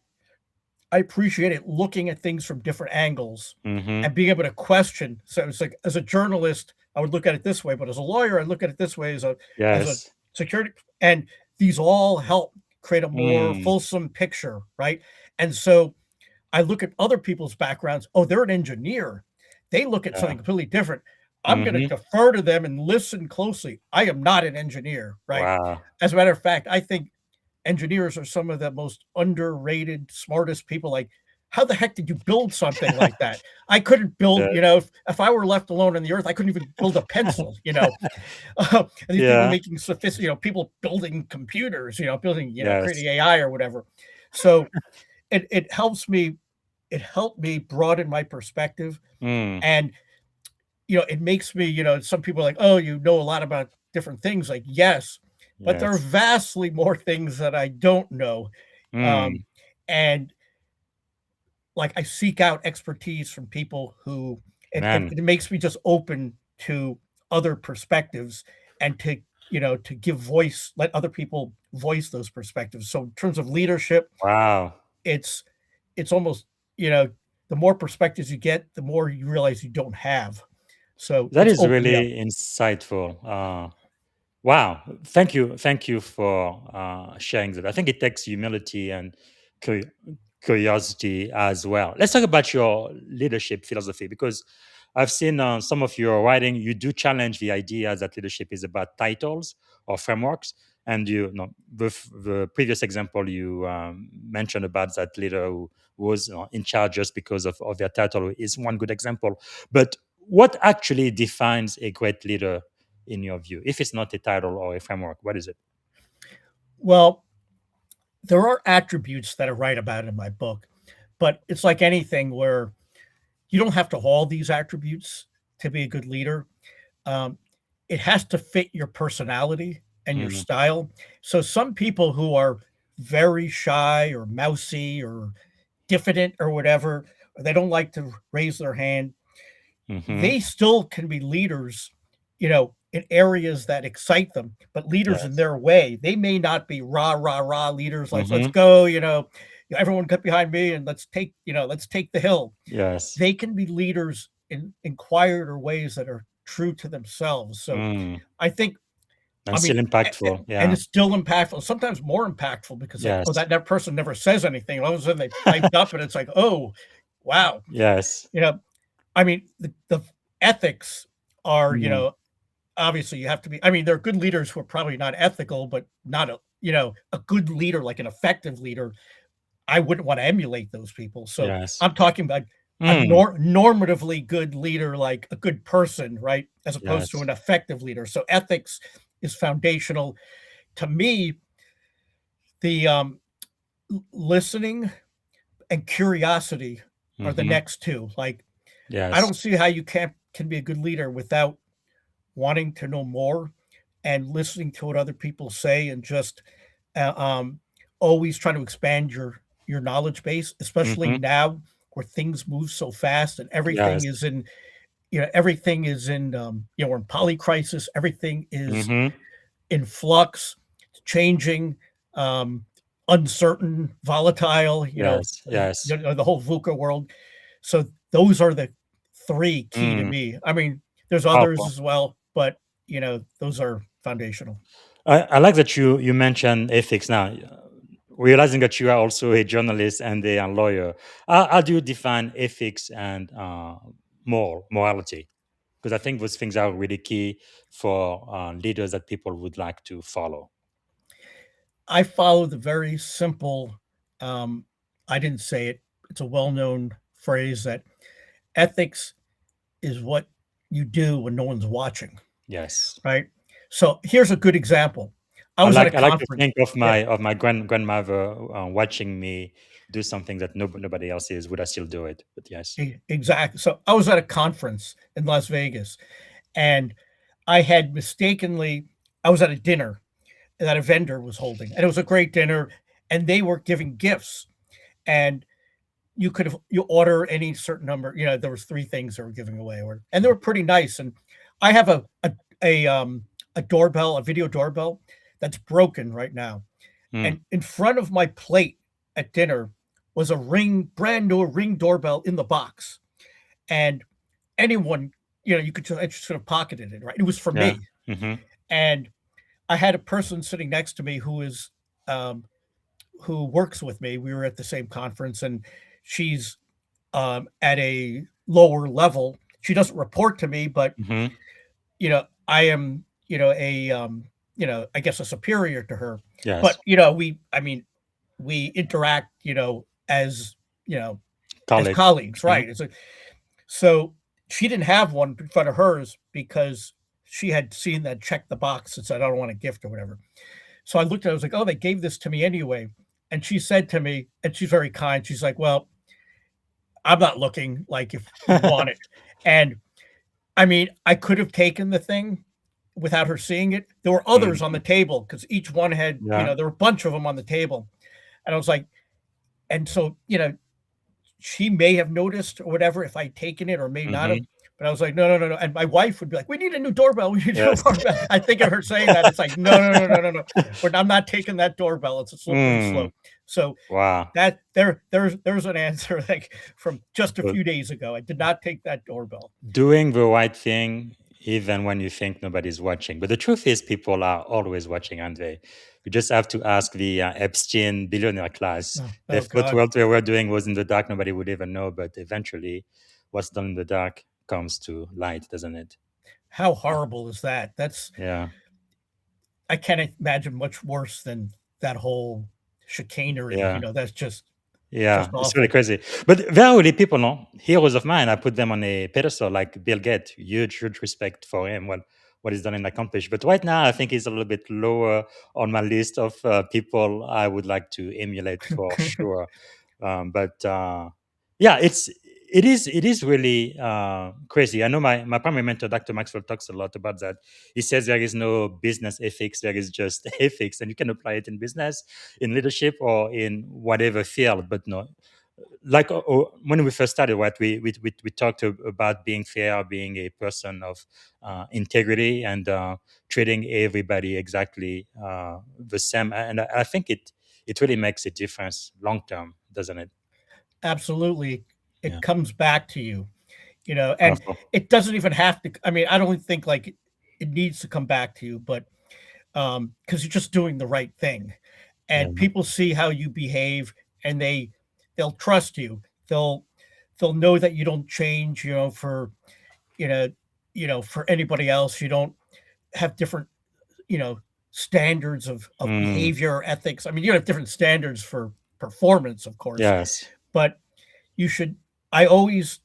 I appreciate it looking at things from different angles Hmm. and being able to question. So it's like as a journalist, I would look at it this way, but as a lawyer, I look at it this way as a Yes. security. And these all help create a more Mm. fulsome picture, right? And so I look at other people's backgrounds. Oh, they're an engineer. They look at Yeah. something completely different. I'm going to Hmm. defer to them and listen closely. I am not an engineer, right? Wow. As a matter of fact, I think engineers are some of the most underrated, smartest people. Like, how the heck did you build something like that? I couldn't build, Yeah. if I were left alone on the earth, I couldn't even build a pencil. And these people Yeah. making people building computers, building, Yes. creating AI or whatever. So it helped me broaden my perspective. Mm. And, it makes me, some people are like, oh, you know a lot about different things. Like, yes, but there are Yes. vastly more things that I don't know. Mm. Um, and like I seek out expertise from people who Man. it makes me just open to other perspectives and to give voice, let other people voice those perspectives. So in terms of leadership, Wow. it's it's almost, you know, the more perspectives you get, the more you realize you don't have. So That it's is opened me up. really insightful. Wow. Thank you. Thank you for sharing that. I think it takes humility and curi- curiosity as well. Let's talk about your leadership philosophy because I've seen some of your writing. You do challenge the idea that leadership is about titles or frameworks. And the previous example you mentioned about that leader who was in charge just because of their title is one good example. But what actually defines a great leader in your view? If it's not a title or a framework, what is it? Well, there are attributes that I write about in my book, but it's like anything where you don't have to have all these attributes to be a good leader. Um, it has to fit your personality and your Mm, style. So some people who are very shy or mousy or diffident or whatever, or they don't like to raise their hand, hmm. they still can be leaders, in areas that excite them, but leaders in Yes. their way. They may not be rah, rah, rah leaders like, let's Hmm. go, everyone get behind me and let's take the hill. Yes. They can be leaders in quieter ways that are true to themselves. So Mm. I think, And I still mean, impactful. and Yeah. it's still impactful, sometimes more impactful because like, oh, Yes. that person never says anything. All of a sudden they piped up and it's like, oh, wow. Yes. You know, I mean, the ethics are, Mm. obviously you have to be, I mean, there are good leaders who are probably not ethical, but not a good leader, like an effective leader. I wouldn't want to emulate those people. So Yes. I'm talking about a Mm. normatively good leader, like a good person, right? As opposed to Yes. an effective leader. So ethics is foundational. To me, the listening and curiosity are the Hmm. next two. Like, I Yes. don't see how you can be a good leader without wanting to know more and listening to what other people say and just uh, um, always trying to expand your knowledge base, especially Hmm. now where things move so fast and Yes. everything is in we're in polycrisis. Everything is Hmm. in flux, changing, um, uncertain, volatile. Yes. Yes. The whole VUCA world. So those are the three key to Mm. me. I mean, there's others Powerful. as well, but those are foundational. I like that you mentioned ethics now. Realizing that you are also a journalist and a lawyer, how do you define ethics and morality? Because I think those things are really key for leaders that people would like to follow. I follow the very simple, um, I didn't say it, it's a well known phrase that ethics is what you do when no one's watching, Yes. right? So here's a good example. I I was at a like I like to conference. think of Yeah, my grandmother watching me do something that nobody else is. Would I still do it? But yes. exactly. So I was at a conference in Las Vegas, and I had mistakenly, I was at a dinner that a vendor was holding, and it was a great dinner, and they were giving gifts, and you order any certain number. There was 3 things they were giving away, and they were pretty nice. And I have a doorbell, a video doorbell that's broken right now, Mm. and in front of my plate at dinner was a brand new ring doorbell in the box, and anyone, you could just sort of pocketed it, right? It was for Yeah. me, Hmm. and I had a person sitting next to me um, who works with me. We were at the same conference, and she's at a lower level. She doesn't report to me, but Hmm. I am, I guess a superior to her. Yes. But we interact, as as Colleagues. colleagues, Hmm. right? So she didn't have one in front of hers because she had seen that, checked the box and said, I don't want a gift or whatever. So I looked at it, I was like, oh, they gave this to me anyway. And she said to me, and she's very kind, she's like, well, I'm not looking, like, if you want it. And I mean, I could have taken the thing without her seeing it. There were others on the Mhm. table because each one had, Yeah. there were a bunch of them on the table. And I was like, and so, she may have noticed or whatever if I'd taken it or may not have. Hmm. But I was like, no, no, no, no. And my wife would be like, we need a new doorbell. We need a new Yes. doorbell. I think of her saying that. It's like, no, no, no, no, no, no. I'm not taking that doorbell. It's a slippery Mm. slope. So Wow. there's an answer, like, from just a So few days ago. I did not take that doorbell. doing the right thing, even when you think nobody's watching. But the truth is, people are always watching, aren't they? You just have to ask the Epstein billionaire class. Oh, They oh thought God. what they were doing was in the dark, nobody would even know. But eventually, what's done in the dark comes to light, doesn't it? How horrible is that? Yeah. I can't imagine much worse than that whole chicanery. Yeah. That's just Yeah, it's really awful. crazy. But there are really people, no heroes of mine. I put them on a pedestal, like Bill Gates. Huge respect for him. What he's done and accomplished. But right now, I think he's a little bit lower on my list of people I would like to emulate for sure. But yeah, it is really crazy. I know my primary mentor, Dr. Maxwell, talks a lot about that. He says there is no business ethics, there is just ethics, and you can apply it in business, in leadership, or in whatever field. But no, like when we first started, right, we talked about being fair, being a person of integrity, and treating everybody exactly the same. And I think it really makes a difference long term, doesn't it? Absolutely. Yeah, It comes back to you, and powerful. it doesn't even have to. I mean, I don't think, like, it needs to come back to you, but because you're just doing the right thing, Yeah. and people see how you behave, and they'll trust you. They'll they'll know that you don't change, you know, for anybody else. You don't have different, you know, standards of Mm, behavior or ethics. I mean, you have different standards for performance, of course, yes. but you should. I always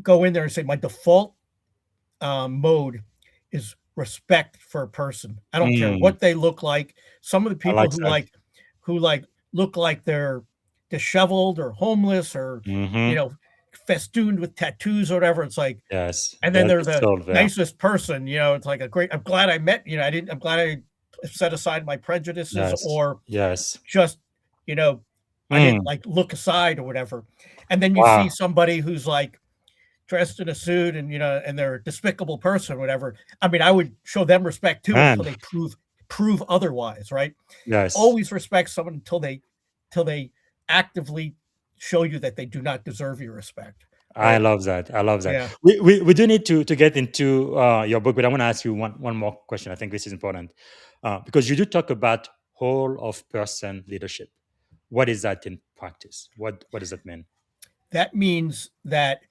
go in there and say my default mode is respect for a person. I don't care Mm, what they look like. Some of the I people like who that. look like they're disheveled or homeless or Hmm. festooned with tattoos or whatever. It's like, Yes, and then there's they're a the soul there. nicest person. It's like a great. I'm glad I met. I'm glad I set aside my prejudices, Yes, or yes. just you know I didn't, Mm, like, look aside or whatever. And then you see wow, somebody who's, like, dressed in a suit, and and they're a despicable person or whatever. I mean, I would show them respect too man. until they prove otherwise, right? Yes. Always respect someone until they actively show you that they do not deserve your respect, I right? love that. I love that. Yeah. We do need to get into your book, but I want to ask you one more question. I think this is important because you do talk about whole of person leadership. What is that in practice? What does that mean? That means that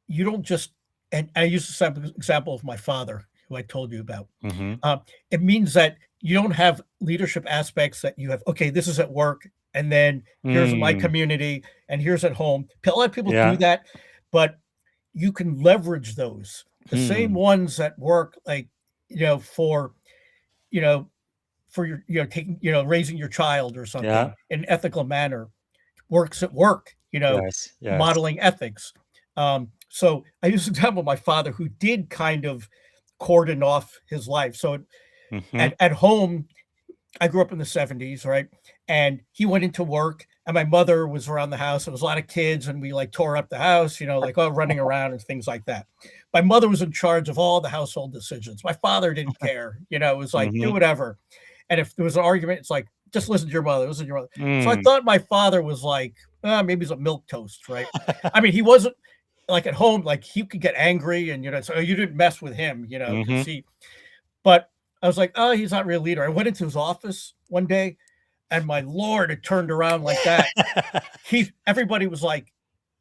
you don't just, and I use the same example of my father, who I told you about. Mm-hmm. It means that you don't have leadership aspects that you have. Okay, this is at work, and then here's my Mm, community, and here's at home. A lot of people do yeah. that, but you can leverage those. The same ones that work, like, for, you know, for your, taking, raising your child or Yeah. something in an ethical manner works at work, Yes. Yes. modeling ethics. So I use an example of my father who did kind of cordon off his life. So Mm-hmm. at home, I grew up in the 70s, right? And he went into work and my mother was around the house. There was a lot of kids and we like tore up the house, like running around and things like that. My mother was in charge of all the household decisions. My father didn't care, it was like, do Mm-hmm. whatever. And if there was an argument, it's like, just listen to your mother, listen to your mother. So I Mm. thought my father was like, maybe he's a milk toast, right? I mean, he wasn't like at home, like he could get angry and, so you didn't mess with him, because Mm-hmm. but I was like, oh, he's not really a leader. I went into his office one day and my Lord, it turned around like that. Everybody was like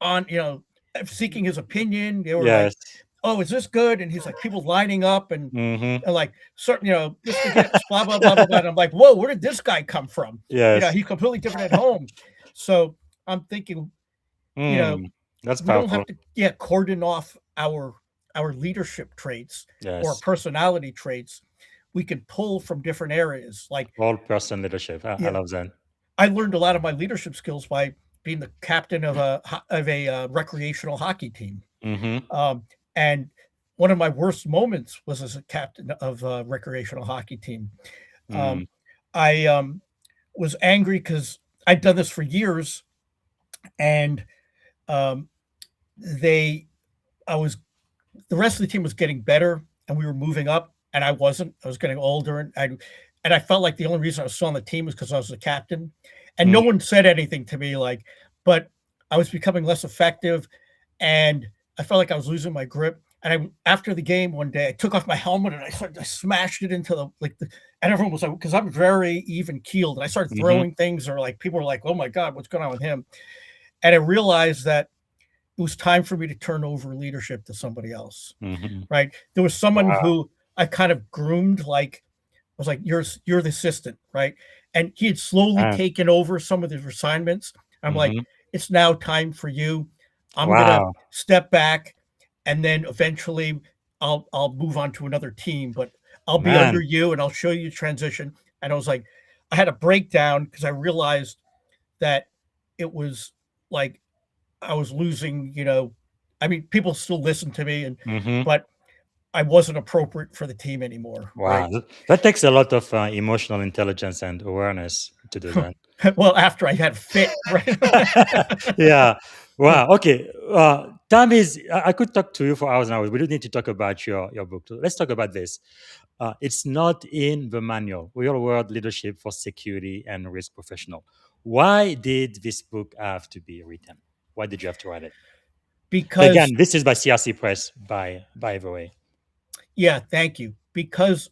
on, seeking his opinion. They were like, Yes. oh, is this good? And he's like, people lining up and Mm-hmm. like, certain, Mr. Gips, blah, blah, blah, blah, blah. And I'm like, whoa, where did this guy come from? Yes. He's completely different at home. So I'm thinking, That's we don't powerful. have to, cordon off our leadership traits or Yes. personality traits. We can pull from different areas. Like, All person leadership. I yeah, love that. I learned a lot of my leadership skills by being the captain of a recreational hockey team. Mm-hmm. And one of my worst moments was as a captain of a recreational hockey team. Mm. I was angry because I'd done this for years, and um, the rest of the team was getting better, and we were moving up, and I wasn't. I was getting older, and I felt like the only reason I was still on the team was because I was the captain, and no Mm. one said anything to me. But I was becoming less effective, and I felt like I was losing my grip. And after the game one day, I took off my helmet and I smashed it into and everyone was like, because I'm very even keeled, and I started Mm-hmm. throwing things, or like people were like, "Oh my God, what's going on with him?" And I realized that it was time for me to turn over leadership to somebody else. Mm-hmm. Right? There was someone Wow. who I kind of groomed, like I was like, you're the assistant, right? And he had slowly Ah. taken over some of the assignments. I'm like, Mm-hmm. it's now time for you. I'm gonna Wow. step back, and then eventually I'll move on to another team, but I'll be Man. under you and I'll show you transition. And I was like, I had a breakdown because I realized that it was like I was losing, I mean, people still listen to me, Mm-hmm. but I wasn't appropriate for the team anymore. Wow. Right? That takes a lot of emotional intelligence and awareness to do that. Well, after I had a fit, right? Yeah. Wow. Okay. Time is. I could talk to you for hours and hours. We don't need to talk about your book. Let's talk about this. It's not in the manual. Real World Leadership for Security and Risk Professional. Why did this book have to be written? Why did you have to write it? Because, Again, this is by CRC Press, by the way. yeah, thank you. Because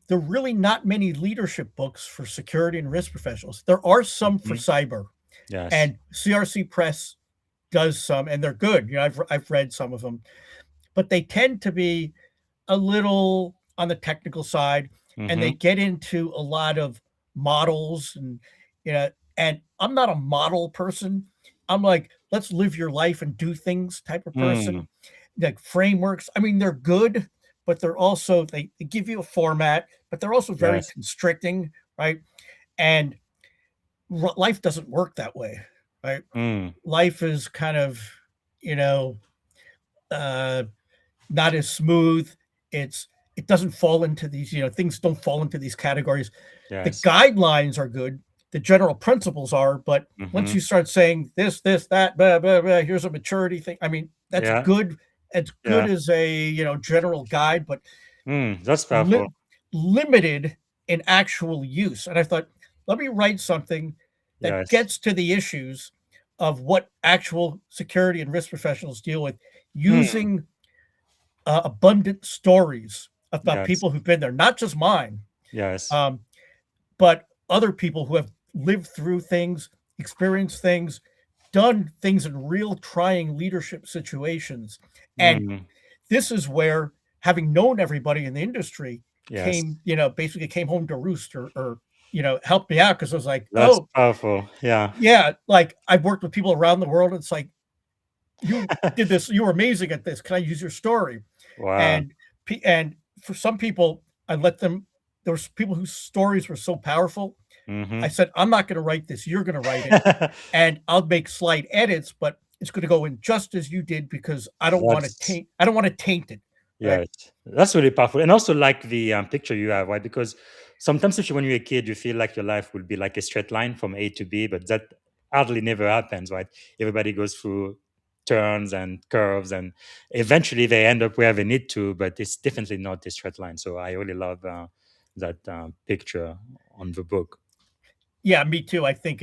there are really not many leadership books for security and risk professionals. There are some for cyber, Yes. and CRC Press does some, and they're good. I've read some of them, but they tend to be a little on the technical side, and they get into a lot of models, and and I'm not a model person. I'm like, let's live your life and do things type of person. Like frameworks, I mean, they're good, but they're also they give you a format, but they're also very Yes. constricting, right? And life doesn't work that way, right? Life is kind of, not as smooth. It doesn't fall into these, things don't fall into these categories. The Yes. guidelines are good. The general principles are, but once you start saying this, that, blah, blah, blah, here's a maturity thing. I mean, that's Yeah. good. It's good Yeah. as a, general guide, but That's powerful. limited in actual use. And I thought, let me write something that Yes. gets to the issues of what actual security and risk professionals deal with, using abundant stories about Yes. people who've been there, not just mine, Yes. but other people who have lived through things, experienced things, done things in real trying leadership situations. And this is where, having known everybody in the industry, Yes. basically came home to roost, or helped me out, because I was like, That's oh, powerful. Yeah. yeah, like I've worked with people around the world. It's like, you did this. You were amazing at this. Can I use your story? Wow. And for some people, I let them. There was people whose stories were so powerful. Mhm. I said, I'm not going to write this. You're going to write it, and I'll make slight edits, but it's going to go in just as you did because I don't want to That's taint. I don't want to taint it. Right? yes, that's really powerful, and also like the picture you have, right? Because sometimes, especially when you're a kid, you feel like your life will be like a straight line from A to B, but that hardly never happens, right? Everybody goes through turns and curves, and eventually they end up where they need to, but it's definitely not a straight line. So I really love that picture on the book. Yeah, me too. I think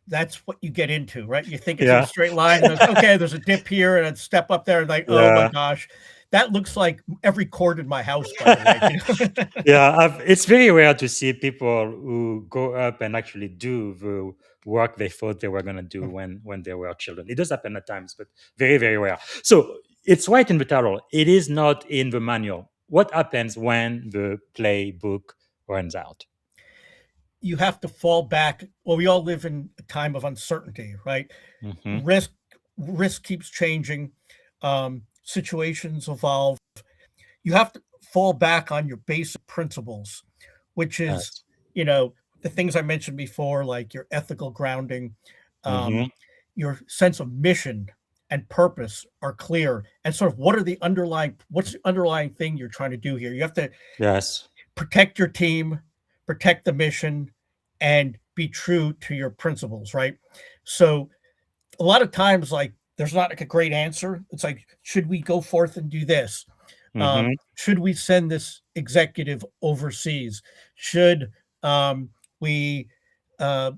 that's what you get into, right? You think it's in a Yeah, straight line, and then, okay, there's a dip here and a step up there, and like, oh my yeah. gosh, that looks like every cord in my house, by the way. Yeah, it's very rare to see people who go up and actually do the work they thought they were going to do when they were children. It does happen at times, but very, very rare. So it's right in the title. It is not in the manual. What happens when the playbook runs out? You have to fall back. Well, we all live in a time of uncertainty, right? Hmm. Risk keeps changing. Situations evolve. You have to fall back on your basic principles, which is, Yes. the things I mentioned before, like your ethical grounding, Hmm. um, your sense of mission and purpose are clear, and sort of what's the underlying thing you're trying to do here. You have to Yes. protect your team, protect the mission, and be true to your principles, right? So a lot of times, like, there's not like a great answer. It's like, should we go forth and do this? Hmm. Should we send this executive overseas? Should we uh,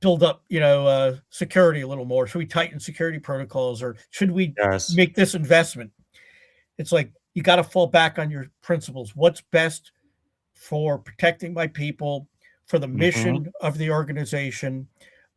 build up, security a little more? Should we tighten security protocols, or should we Yes. make this investment? It's like you got to fall back on your principles. What's best for protecting my people, for the Hmm. mission of the organization,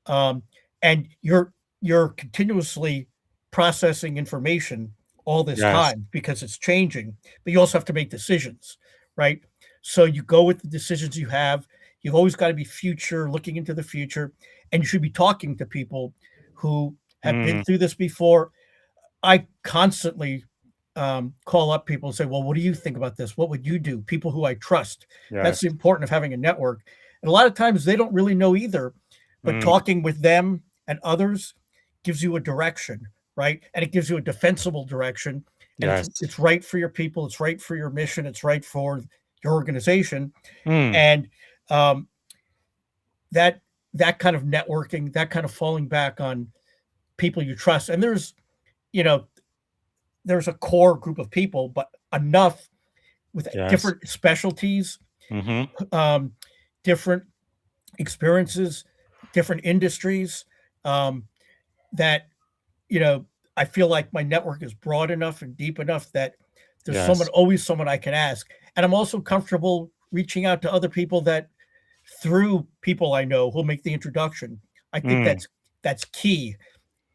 um, and you're continuously processing information all this Yes. time because it's changing. But you also have to make decisions, right? So you go with the decisions you have. You've always got to be future, looking into the future, and you should be talking to people who have been Mm. through this before. I constantly call up people and say, well, what do you think about this? What would you do? People who I trust. That's Yes. the important of having a network. And a lot of times they don't really know either, but Mm. talking with them and others gives you a direction, right? And it gives you a defensible direction. And Yes. it's right for your people. It's right for your mission. It's right for your organization. Mm. And um, that that kind of networking, that kind of falling back on people you trust. And you know, there's a core group of people, but enough with Yes. different specialties, Hmm. um, different experiences, different industries, um, that, you know, I feel like my network is broad enough and deep enough that there's Yes. always someone I can ask. And I'm also comfortable reaching out to other people that through people I know who'll make the introduction. I think Mm. that's key.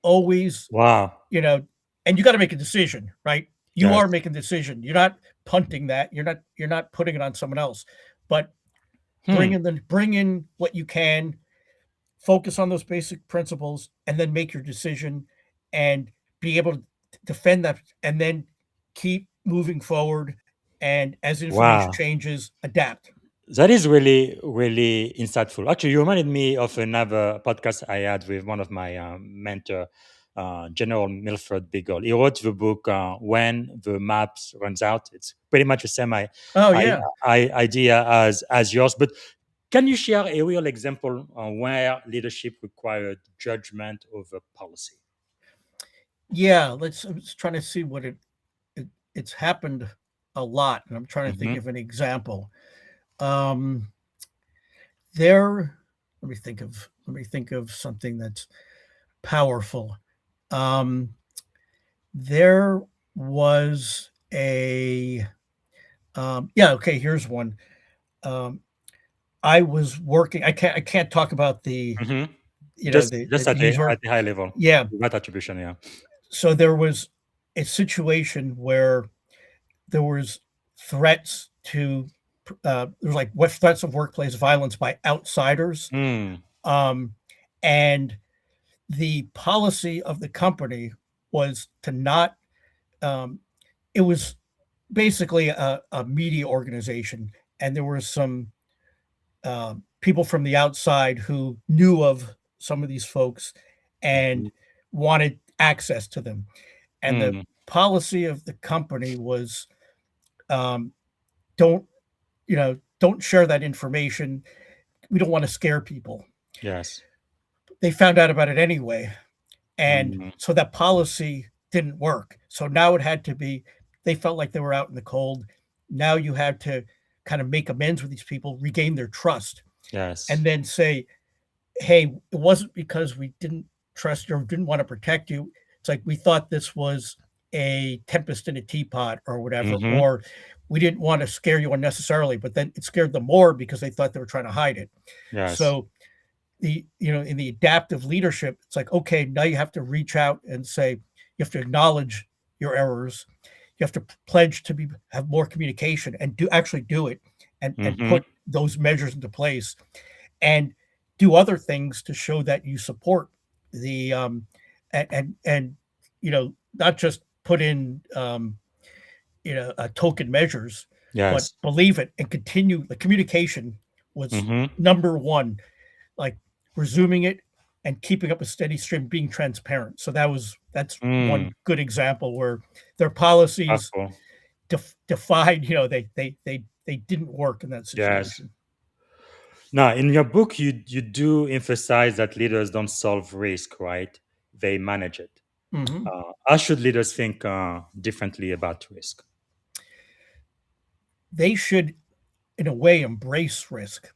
Always, Wow. you know, and you got to make a decision, right? You Yes. are making a decision. You're not punting that. You're not putting it on someone else. But Hmm. bring in what you can, focus on those basic principles, and then make your decision and be able to defend that, and then keep moving forward. And as information Wow. changes, adapt. That is really, really insightful. Actually, you reminded me of another podcast I had with one of my mentor, General Milford Beagle. He wrote the book "When the Maps Runs Out." It's pretty much the same Oh yeah. idea as yours. But can you share a real example where leadership required judgment over policy? Yeah, I'm just trying to see what it's happened a lot, and I'm trying to think Hmm. of an example. Um, there, let me think of something that's powerful. Um, there was yeah, okay, here's one. Um, I was working. I can't talk about the Hmm. you know Just the user. at the high level, Yeah. that attribution. Yeah. So there was a situation where there was threats to there was like what threats of workplace violence by outsiders, Mm. um, and the policy of the company. was to not. Um, it was basically a media organization, and there were some people from the outside who knew of some of these folks and Mhm. wanted access to them. And the Mm. policy of the company was um, don't don't share that information. We don't want to scare people. Yes. They found out about it anyway, and Mm. so that policy didn't work. So now it had to be. They felt like they were out in the cold. Now you had to kind of make amends with these people, regain their trust, Yes. and then say, hey, it wasn't because we didn't trust you or didn't want to protect you. It's like we thought this was a tempest in a teapot or whatever, Mhm. or we didn't want to scare you unnecessarily, but then it scared them more because they thought they were trying to hide it. Yes. So in the adaptive leadership, it's like, okay, now you have to reach out and say, you have to acknowledge your errors. You have to pledge to have more communication and actually do it and Mhm. put those measures into place and do other things to show that you support the and not just put in token measures, but Yes. believe it and continue. The communication was Mhm. number one, like resuming it and keeping up a steady stream, being transparent. So that's Mm. one good example where their policies Powerful. defied, they didn't work in that Yes. situation. Now, in your book, you do emphasize that leaders don't solve risk, right? They manage it. Mhm. How should leaders think differently about risk? They should, in a way, embrace risk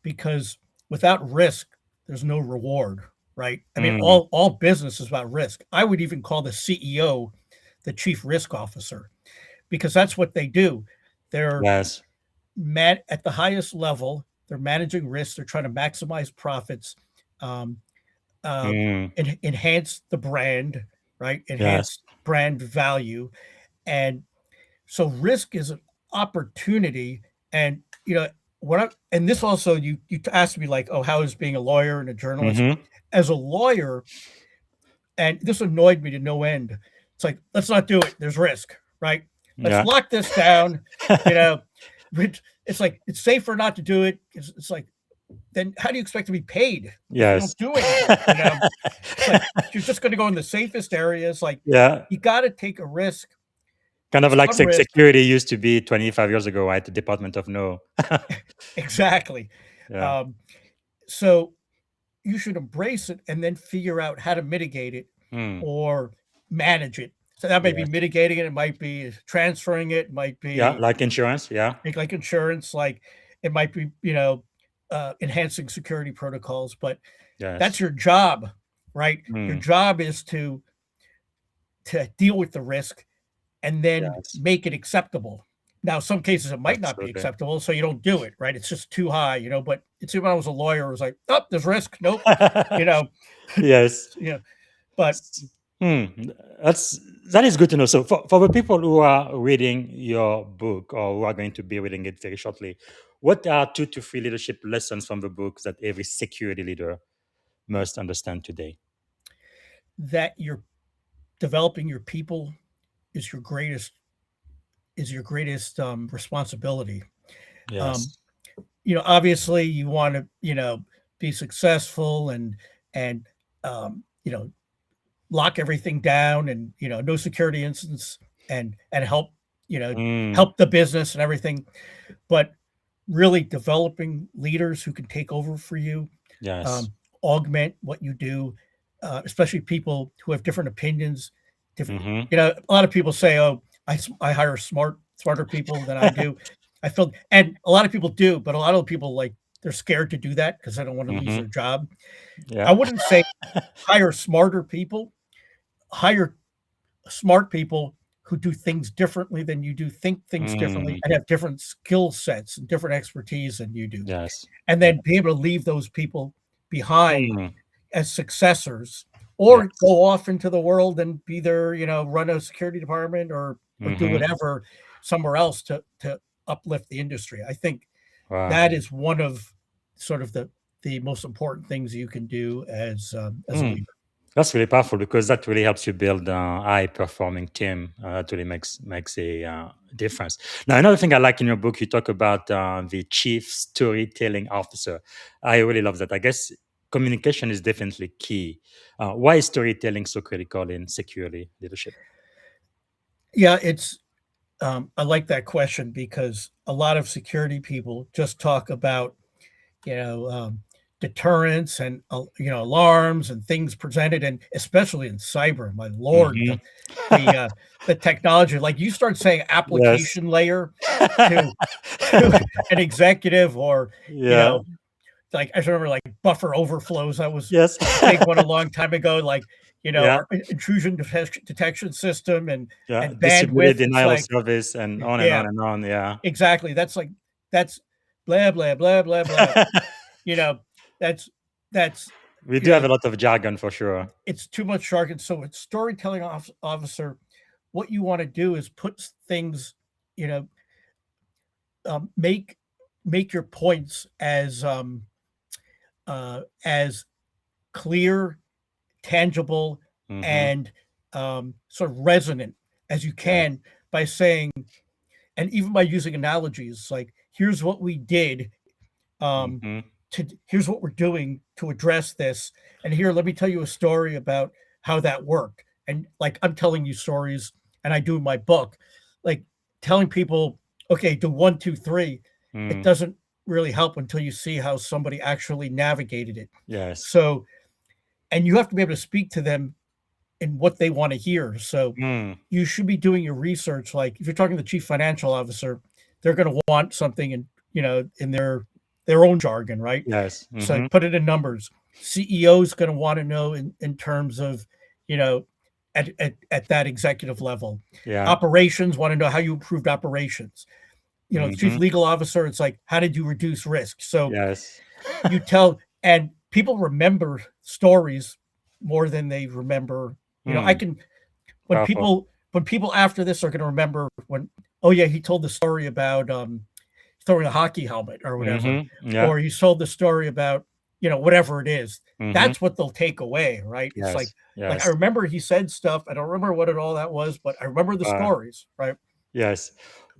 because without risk, there's no reward, right? I mean, Mm. all business is about risk. I would even call the CEO the chief risk officer because that's what they do. They're Yes. at the highest level. They're managing risks. They're trying to maximize profits, um, uh, Mm. enhance the brand, right? Yes. Enhance brand value, and so risk is an opportunity. And and this also you asked me like, oh, how is being a lawyer and a journalist? Mhm. As a lawyer, and this annoyed me to no end. It's like, let's not do it. There's risk, right? Let's Yeah. lock this down. You know, it's like it's safer not to do it. It's like, then how do you expect to be paid if you Yes. don't do anything? It's like you're just going to go in the safest areas. Like Yeah. you got to take a risk. Kind of like Some risk, security used to be 25 years ago, right? The Department of No. exactly. Yeah. Um, so you should embrace it and then figure out how to mitigate it Mm. or manage it. So that might be Yes. mitigating it, it might be transferring it, might Yeah. be Like insurance. Yeah. like insurance, like it might be, enhancing security protocols, but that's Yes. your job, right? Your Mm. job is to deal with the risk and then Yes. make it acceptable. Now, some cases it might not be Absolutely. acceptable, so you don't do it, right? It's just too high, but it's when I was a lawyer, it was like, oh, there's risk. Nope. You know, Yes. but Hmm. That is good to know. So for the people who are reading your book or who are going to be reading it very shortly, what are 2 to 3 leadership lessons from the book that every security leader must understand today? that you're developing your people is your greatest responsibility. Um, Yes. Obviously you want to, be successful and lock everything down and no security incidents and Mm. help the business and everything, but really developing leaders who can take over for you, Yes. um, augment what you do, especially people who have different opinions. Different, Hmm. a lot of people say, "Oh, I hire smarter people than I do." I feel, and a lot of people do, but a lot of people like they're scared to do that because they don't want to lose Hmm. their job. I Yeah. wouldn't say hire smarter people. Hire smart people who do things differently than you do, think things differently, Mm. and have different skill sets and different expertise than you do, Yes. and then be able to leave those people behind Mm. as successors or Yes. go off into the world and be there, run a security department or do Hmm. whatever somewhere else to uplift the industry. I think Wow. that is one of sort of the most important things you can do as a Mm. leader. That's really powerful because that really helps you build a high-performing team. That really makes a difference. Now, another thing I like in your book, you talk about the chief storytelling officer. I really love that. I guess communication is definitely key. Why is storytelling so critical in security leadership? Yeah, it's I like that question because a lot of security people just talk about, you know, deterrence and alarms and things presented, and especially in cyber. My lord, Hmm. the uh, the technology. Like you start saying Yes. application layer to to an executive, or you Yeah. know, like I remember like buffer overflows. That was Yes. a big one a long time ago. Like Yeah. our intrusion detection system Yeah. and Distributed bandwidth. It's denial of like service and on and on yeah, and on. Yeah. exactly. That's blah blah blah blah blah. You know, that's that's We you do have know, a lot of jargon for sure. it's too much jargon. So it's storytelling officer. What you want to do is put things, you know, make your points as clear, tangible, Hmm. and sort of resonant as you Yes. can by saying, and even by using analogies like, here's what we did, um, Hmm. here's what we're doing to address this, and here, let me tell you a story about how that worked. And like I'm telling you stories, and I do in my book, like telling people, okay, do one, two, three. It Mm. doesn't really help until you see how somebody actually navigated it. Yes. So, and you have to be able to speak to them in what they want to hear. So Mm. you should be doing your research. Like if you're talking to the chief financial officer, they're going to want something in their own jargon, right? Yes. So Hmm. put it in numbers. CEO is going to want to know in terms of, you know, at that executive level. Yeah. Operations want to know how you improved operations. The chief Hmm. legal officer, it's like, how did you reduce risk? So Yes. you tell, and people remember stories more than they remember. I Mm. can, Powerful. when people after this are going to remember when, oh yeah, he told the story about throwing a hockey helmet or whatever, Yeah. or he told the story about whatever it is. Hmm. That's what they'll take away, right? It's Yes. like I Yes. remember he said stuff. I don't remember what it all that was, but I remember the Uh, stories, right? yes.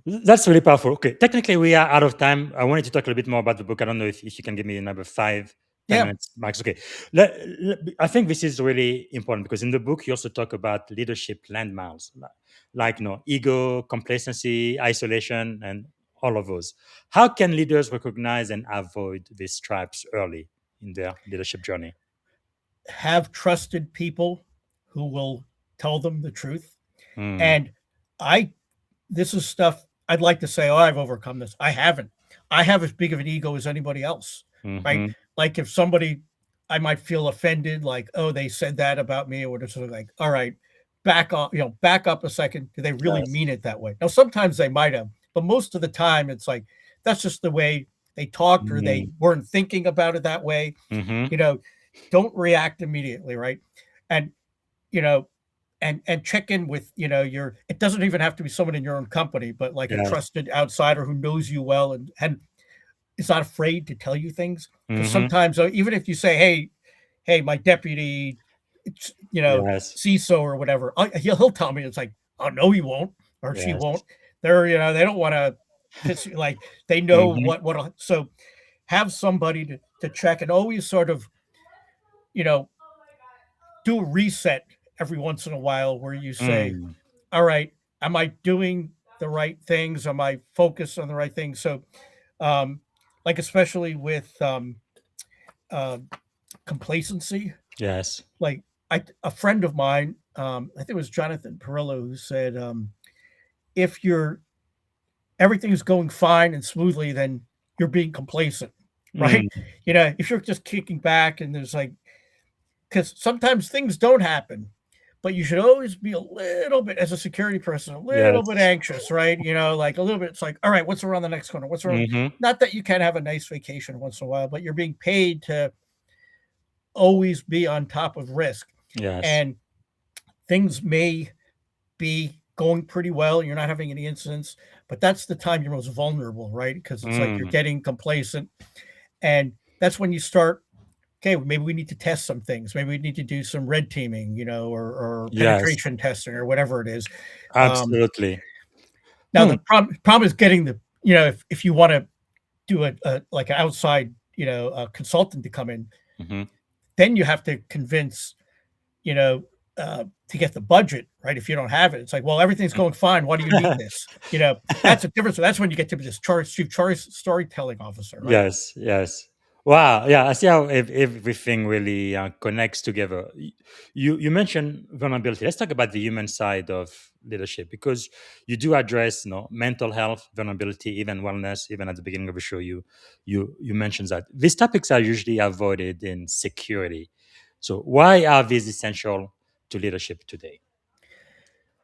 That's really powerful. Okay. Technically, we are out of time. I wanted to talk a little bit more about the book. I don't know if you can give me number 5, 10 Yeah, minutes max. Okay. I think this is really important because in the book, you also talk about leadership landmarks like, ego, complacency, isolation, and all of those. How can leaders recognize and avoid these traps early in their leadership journey? have trusted people who will tell them the truth. Mm. And I this is stuff I'd like to say, oh, I've overcome this. I haven't. I have as big of an ego as anybody else, right? Hmm. Like if somebody, I might feel offended, like, oh, they said that about me, or whatever. Sort of like, all right, back off, back up a second. Do they really Yes. mean it that way? Now, sometimes they might have, but most of the time, it's like that's just the way they talked, or they weren't thinking about it that way. Mm-hmm. You know, don't react immediately, right? And you know, and check in with your, it doesn't even have to be someone in your own company, but like a Yes. trusted outsider who knows you well and is not afraid to tell you things. Because Mm-hmm. sometimes even if you say, hey, my deputy, Yes. CISO or whatever, he'll tell me. It's like, oh no, he won't, or she Yes. won't. They don't want to piss you, like they know Mm-hmm. so have somebody to check, and always sort of you know do a reset every once in a while where you say, Mm. all right, am I doing the right things? Am I focused on the right things? So, um, like especially with uh, complacency, Yes. like a friend of mine, I think it was Jonathan Perillo, who said, if everything's going fine and smoothly, then you're being complacent, right? Mm. If you're just kicking back and there's like, because sometimes things don't happen, but you should always be a little bit, as a security person, a little bit Yes. anxious, right? Like a little bit. It's like, all right, what's around the next corner? What's around? Mm-hmm. Not that you can't have a nice vacation once in a while, but you're being paid to always be on top of risk, Yes. and things may be going pretty well. You're not having any incidents, but that's the time you're most vulnerable, right? Because it's like you're Mm. getting complacent, and that's when you start okay, maybe we need to test some things. Maybe we need to do some red teaming, or Yes, penetration testing or whatever it is. Um, absolutely. now Hmm. the problem is getting the, if you want to do a like an outside, a consultant to come in, Hmm. then you have to convince, you know, to get the budget, right? If you don't have it, it's like, well, everything's going fine. Why do you need this? That's a difference. So that's when you get to this chief storytelling officer, right? Yes, yes. Wow. Yeah, I see how everything really connects together. You mentioned vulnerability. Let's talk about the human side of leadership because you do address, mental health, vulnerability, even wellness. Even at the beginning of the show, you mentioned that these topics are usually avoided in security. So why are these essential to leadership today?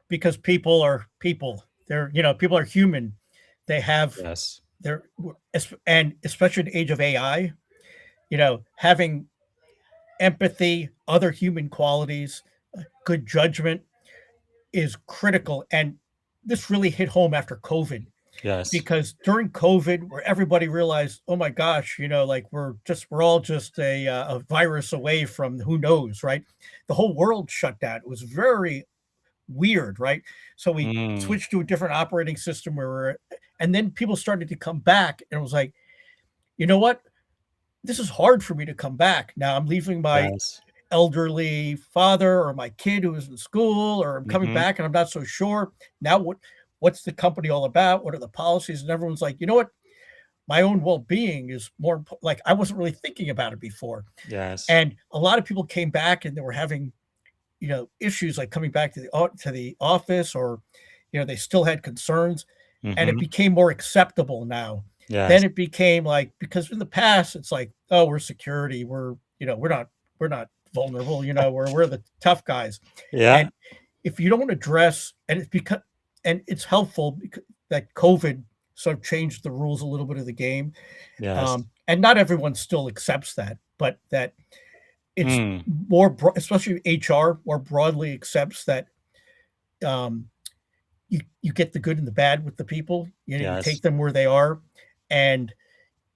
Because people are people. People are human. They have Yes. their, and especially in the age of AI, having empathy, other human qualities, good judgment is critical. And this really hit home after COVID, Yes. because during COVID, where everybody realized, oh my gosh, like we're all just a virus away from who knows, right? The whole world shut down. It was very weird, right? So we Mm, switched to a different operating system and then people started to come back, and it was like, you know what? This is hard for me to come back. Now I'm leaving my yes. elderly father or my kid who is in school, or I'm coming Hmm. back and I'm not so sure. Now what's the company all about? What are the policies? And everyone's like, you know what? My own well-being is more like, I wasn't really thinking about it before. Yes. And a lot of people came back and they were having, issues like coming back to the office, or, they still had concerns, and it Hmm. became more acceptable now. Then Yes. it became like, because in the past it's like, oh, we're security, we're not vulnerable, we're the tough guys. Yeah. And if you don't address, and it's because, and it's helpful because that COVID sort of changed the rules a little bit of the game. Yes. And not everyone still accepts that, but that it's Mm, especially HR more broadly accepts that, um, you get the good and the bad with the people. You yes. take them where they are, and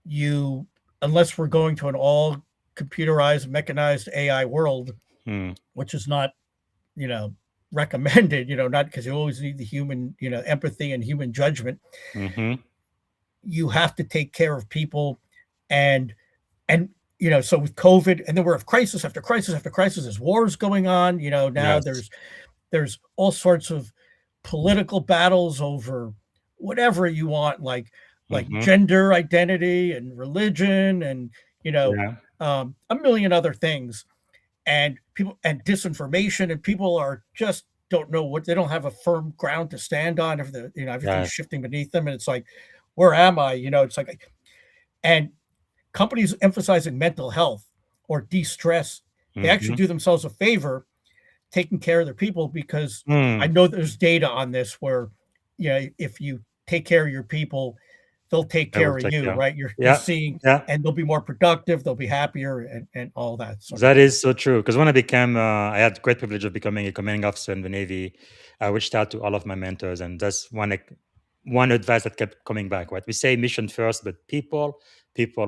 you, unless we're going to an all computerized, mechanized AI world, Mm, which is not, you know, recommended, not because you always need the human, empathy and human judgment. mhm. You have to take care of people, and and so with COVID, and then we're of crisis after crisis after crisis, there's wars going on. Now Yes. there's all sorts of political battles over whatever you want, like Mhm. gender identity and religion, and Yeah. a million other things, and people, and disinformation, and people are just don't know what, they don't have a firm ground to stand on, if the everything's Yes. shifting beneath them, and it's like, where am I? It's like, and companies emphasizing mental health or de-stress, they actually Mhm. do themselves a favor taking care of their people, because I Mm. know there's data on this where, if you take care of your people, they'll take I will care of take you, care. right? You're Yeah. seeing, Yeah. and they'll be more productive, they'll be happier, and all that sort of That thing. is so true. Because when I became, I had the great privilege of becoming a commanding officer in the Navy. I reached out to all of my mentors, and that's one advice that kept coming back. Right, we say mission first, but people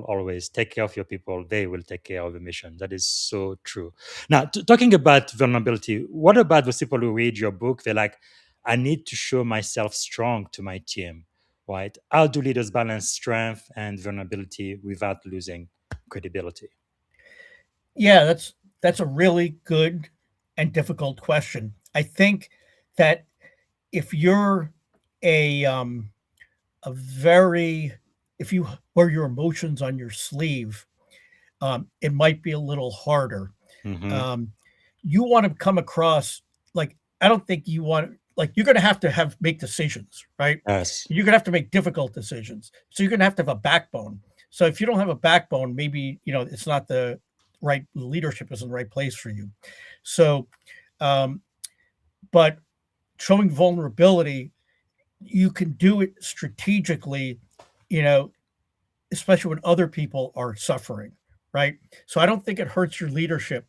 always take care of your people. They will take care of the mission. That is so true. Now, talking about vulnerability, what about those people who read your book? They're like, I need to show myself strong to my team. Right? How do leaders balance strength and vulnerability without losing credibility? Yeah, that's a really good and difficult question. I think that if you're a um a very if you wear your emotions on your sleeve, it might be a little harder. Hmm. Um, you want to come across like, I don't think you want, like, you're going to have make decisions, right? Yes. You're going to have to make difficult decisions. So you're going to have a backbone. So if you don't have a backbone, maybe, it's not the right leadership, isn't the right place for you. So, um, but showing vulnerability, you can do it strategically, you know, especially when other people are suffering, right? So I don't think it hurts your leadership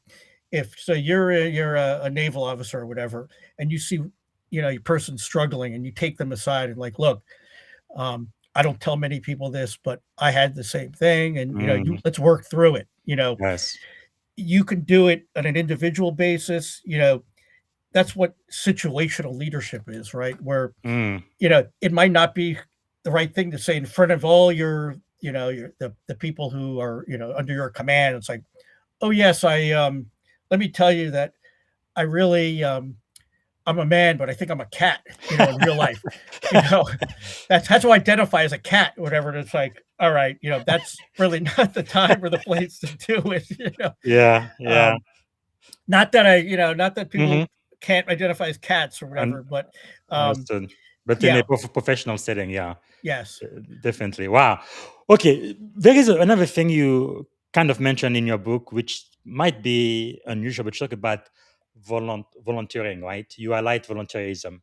if, so you're a naval officer or whatever, and you see, your person struggling, and you take them aside and like, look, I don't tell many people this, but I had the same thing, and Mm, let's work through it. yes. You can do it on an individual basis. That's what situational leadership is, right? Where Mm, it might not be the right thing to say in front of all the people who are under your command. It's like, oh yes, let me tell you that I really I'm a man, but I think I'm a cat, in real life. You know, that's who I identify as a cat, whatever. And it's like, all right, that's really not the time or the place to do it. yeah, yeah. Um, not that Hmm. people can't identify as cats or whatever, but Understood. But in a yeah, professional setting, yeah, yes, uh, definitely. Wow. Okay, there is another thing you kind of mentioned in your book, which might be unusual, but you talk about volunteering, right? You highlight volunteerism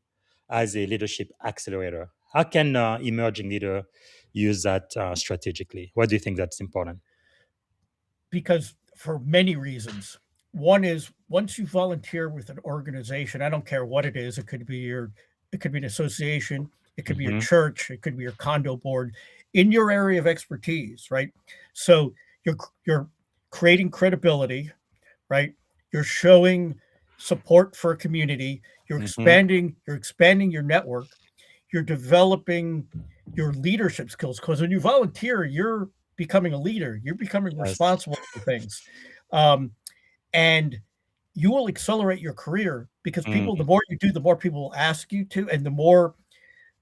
as a leadership accelerator. How can emerging leader use that strategically? Why do you think that's important? because for many reasons. One is once you volunteer with an organization, I don't care what it is, it could be an association, it could be your Hmm. church, it could be your condo board in your area of expertise, right? So you're creating credibility, right? You're showing support for a community, Hmm. you're expanding your network, you're developing your leadership skills because when you volunteer, you're becoming a leader, you're becoming Yes. responsible for things. Um, and you will accelerate your career because Mm, the more you do, the more people will ask you to, and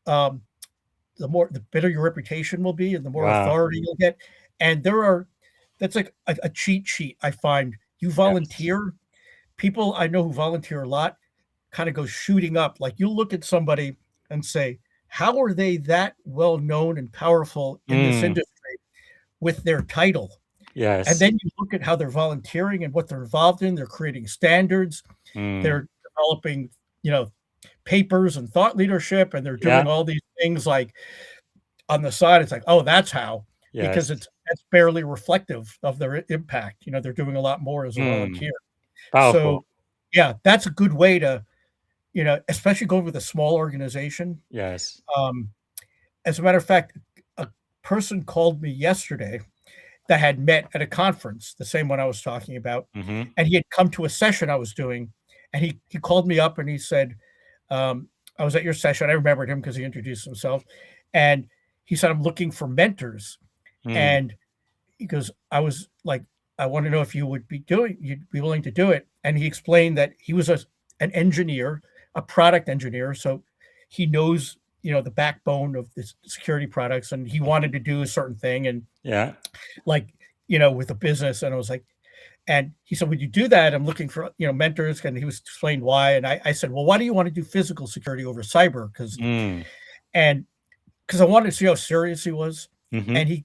um, the better your reputation will be, and the more wow. authority you'll get. And that's like a cheat sheet. I find you Yes. volunteer, people I know who volunteer a lot kind of go shooting up. Like you look at somebody and say, how are they that well known and powerful in this Mm, industry with their title? And yes. then you look at how they're volunteering and what they're involved in. They're creating standards, Mm, they're developing, papers and thought leadership, and they're yeah. doing all these things like on the side. It's like, oh, that's how, because Yes. that's barely reflective of their impact. They're doing a lot more as a Mm, volunteer. powerful. So, yeah, that's a good way to, especially going with a small organization. Yes. Um, as a matter of fact, a person called me yesterday that had met at a conference, the same one I was talking about, Hmm. and he had come to a session I was doing, and he called me up and he said, "I was at your session." I remembered him because he introduced himself, and he said, "I'm looking for mentors," Mm, and he goes, "I was like, I want to know if you'd be willing to do it." And he explained that he was an engineer, a product engineer, so he knows the backbone of the security products, and he wanted to do a certain thing, and yeah. like with a business. And I was like, and he said, would you do that? I'm looking for mentors, and he was explained why. And I said, well, why do you want to do physical security over cyber? Mm, And because I wanted to see how serious he was. hmm. And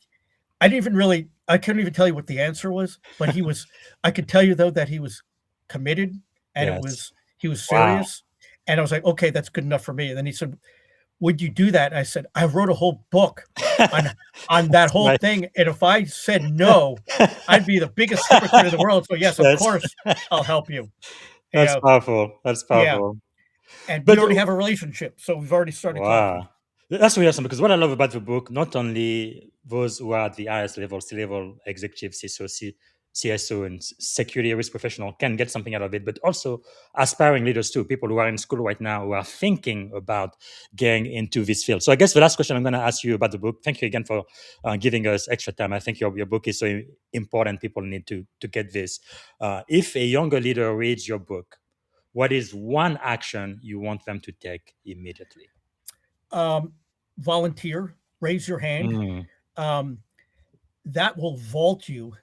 I couldn't even tell you what the answer was, but I could tell you though that he was committed, and Yes. he was Wow. serious. And I was like, okay, that's good enough for me. And then he said, would you do that? And I said, I wrote a whole book on that That's whole nice. thing. And if I said no, I'd be the biggest hypocrite in the world. So yes, of Yes. course, I'll help you. That's powerful. That's Yeah. powerful. And we But already have a relationship. So we've already started talking. wow. That's really awesome because what I love about the book, not only those who are at the highest level, C level executives, CISO, CSO, and security risk professional can get something out of it, but also aspiring leaders too, people who are in school right now who are thinking about getting into this field. So I guess the last question I'm going to ask you about the book. Thank you again for giving us extra time. I think your book is so important. People need to get this. If a younger leader reads your book, what is one action you want them to take immediately? Um, Volunteer, raise your hand. Mm, Um, that will vault you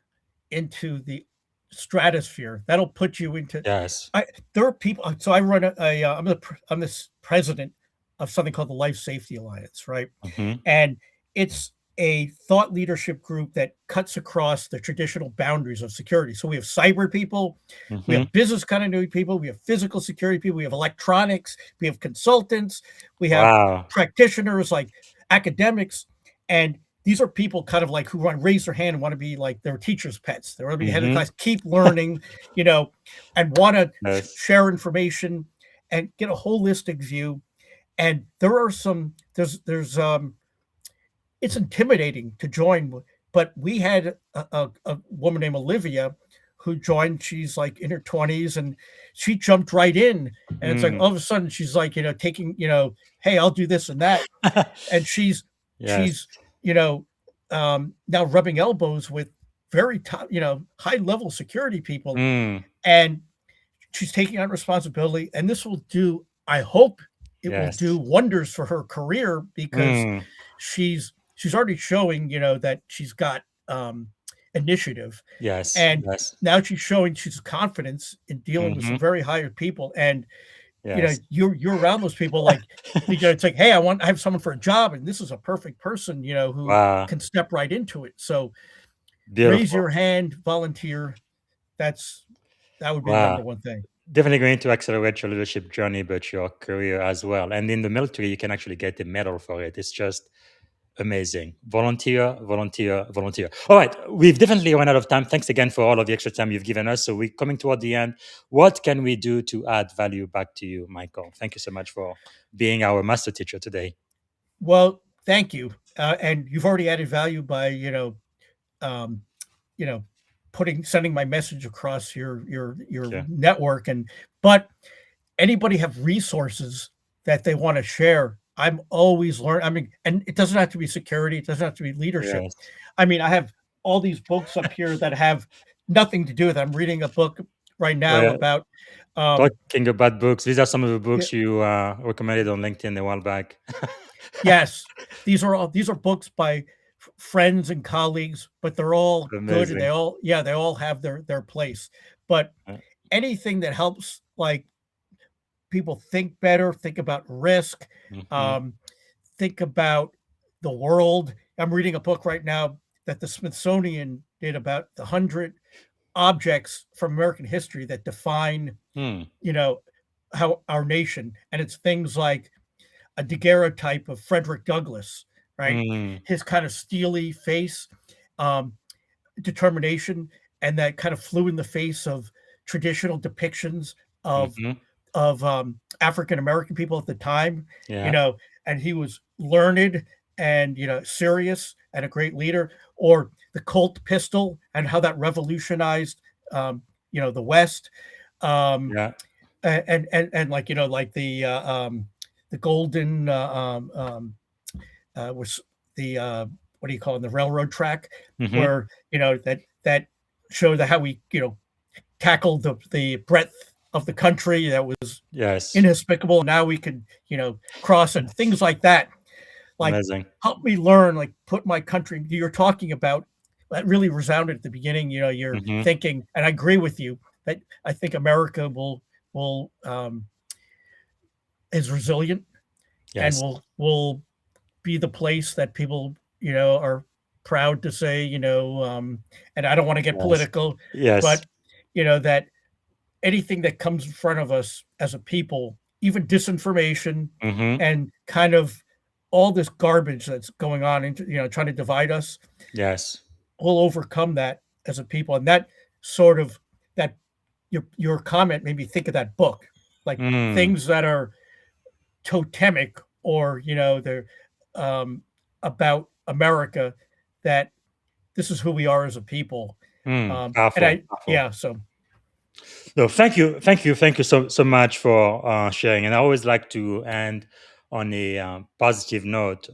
into the stratosphere. That'll put you into. yes. There are people. So I run I'm this president of something called the Life Safety Alliance, right? Mhm, And it's a thought leadership group that cuts across the traditional boundaries of security. So we have cyber people, we mhm. have business continuity people, we have physical security people, we have electronics, we have consultants, we have Wow. practitioners like academics, and these are people kind of like who want to raise their hand and want to be like their teachers' pets. They want to be head of Mhm. class, keep learning, and want to Yes. share information and get a holistic view. And there are there's it's intimidating to join. But we had a woman named Olivia who joined. She's like in her 20s, and she jumped right in. And it's like Mm. all of a sudden she's like, taking, hey, I'll do this and that. And Yes. she's, you know, now rubbing elbows with very top, high level security people. Mm. And she's taking on responsibility. And this will do, I hope it will Yes. do wonders for her career, because Mm. she's already showing, that she's got initiative. Yes. And Yes. now she's showing she's confidence in dealing with some Hmm. very hired people. And Yes. you're around those people, like, it's like, hey, I have someone for a job, and this is a perfect person, who Wow. can step right into it. So raise Beautiful. your hand, volunteer. That would be the number Wow. one thing. Definitely going to accelerate your leadership journey, but your career as well. And in the military, you can actually get a medal for it. It's just amazing. Volunteer, volunteer, volunteer. All right. We've definitely run out of time. Thanks again for all of the extra time you've given us. So we're coming toward the end. What can we do to add value back to you, Michael? Thank you so much for being our master teacher today. Well, thank you. And you've already added value by, um, you know, sending my message across your Sure. network. But anybody have resources that they want to share? I'm always learning. I mean, and it doesn't have to be security. It doesn't have to be leadership. Yes. I mean, I have all these books up here that have nothing to do with it. I'm reading a book right now Well, about, talking about books, these are some of the y- books you recommended on LinkedIn a while back. yes, these are books by friends and colleagues, but they're all good, and Amazing. they all have their place. But anything that helps, like, people think better, think about risk, Mm-hmm. um, think about the world. I'm reading a book right now that the Smithsonian did about the 100 objects from American history that define, Hmm. you know, how our nation, and it's things like a daguerreotype of Frederick Douglass, right? Mm. His kind of steely face, um, determination, and that kind of flew in the face of traditional depictions of Mm-hmm. African American people at the time, you Yeah. know, and he was learned and, serious and a great leader. Or the Colt pistol and how that revolutionized, the West, um, Yeah. and like, like the golden was the what do you call it, the railroad track, Mm-hmm. where, that showed how we, tackled the breadth of the country that was Yes. inhospitable. Now we could, cross, and things like that. Like, Amazing. help me learn, like, put my country, you're talking about, that really resounded at the beginning. You're Mm-hmm. thinking, and I agree with you, that I think America will is resilient, and Yes. will be the place that people, are proud to say, and I don't want to get Yes. political, Yes. but, that anything that comes in front of us as a people, even disinformation Mm-hmm. and kind of all this garbage that's going on into, trying to divide us, Yes. we'll overcome that as a people. And that sort of, that your comment made me think of that book, like Mm. things that are totemic, or, they're about America, that this is who we are as a people. Mm. And Powerful. Powerful. yeah, so No, thank you so much for sharing. And I always like to end on a positive note.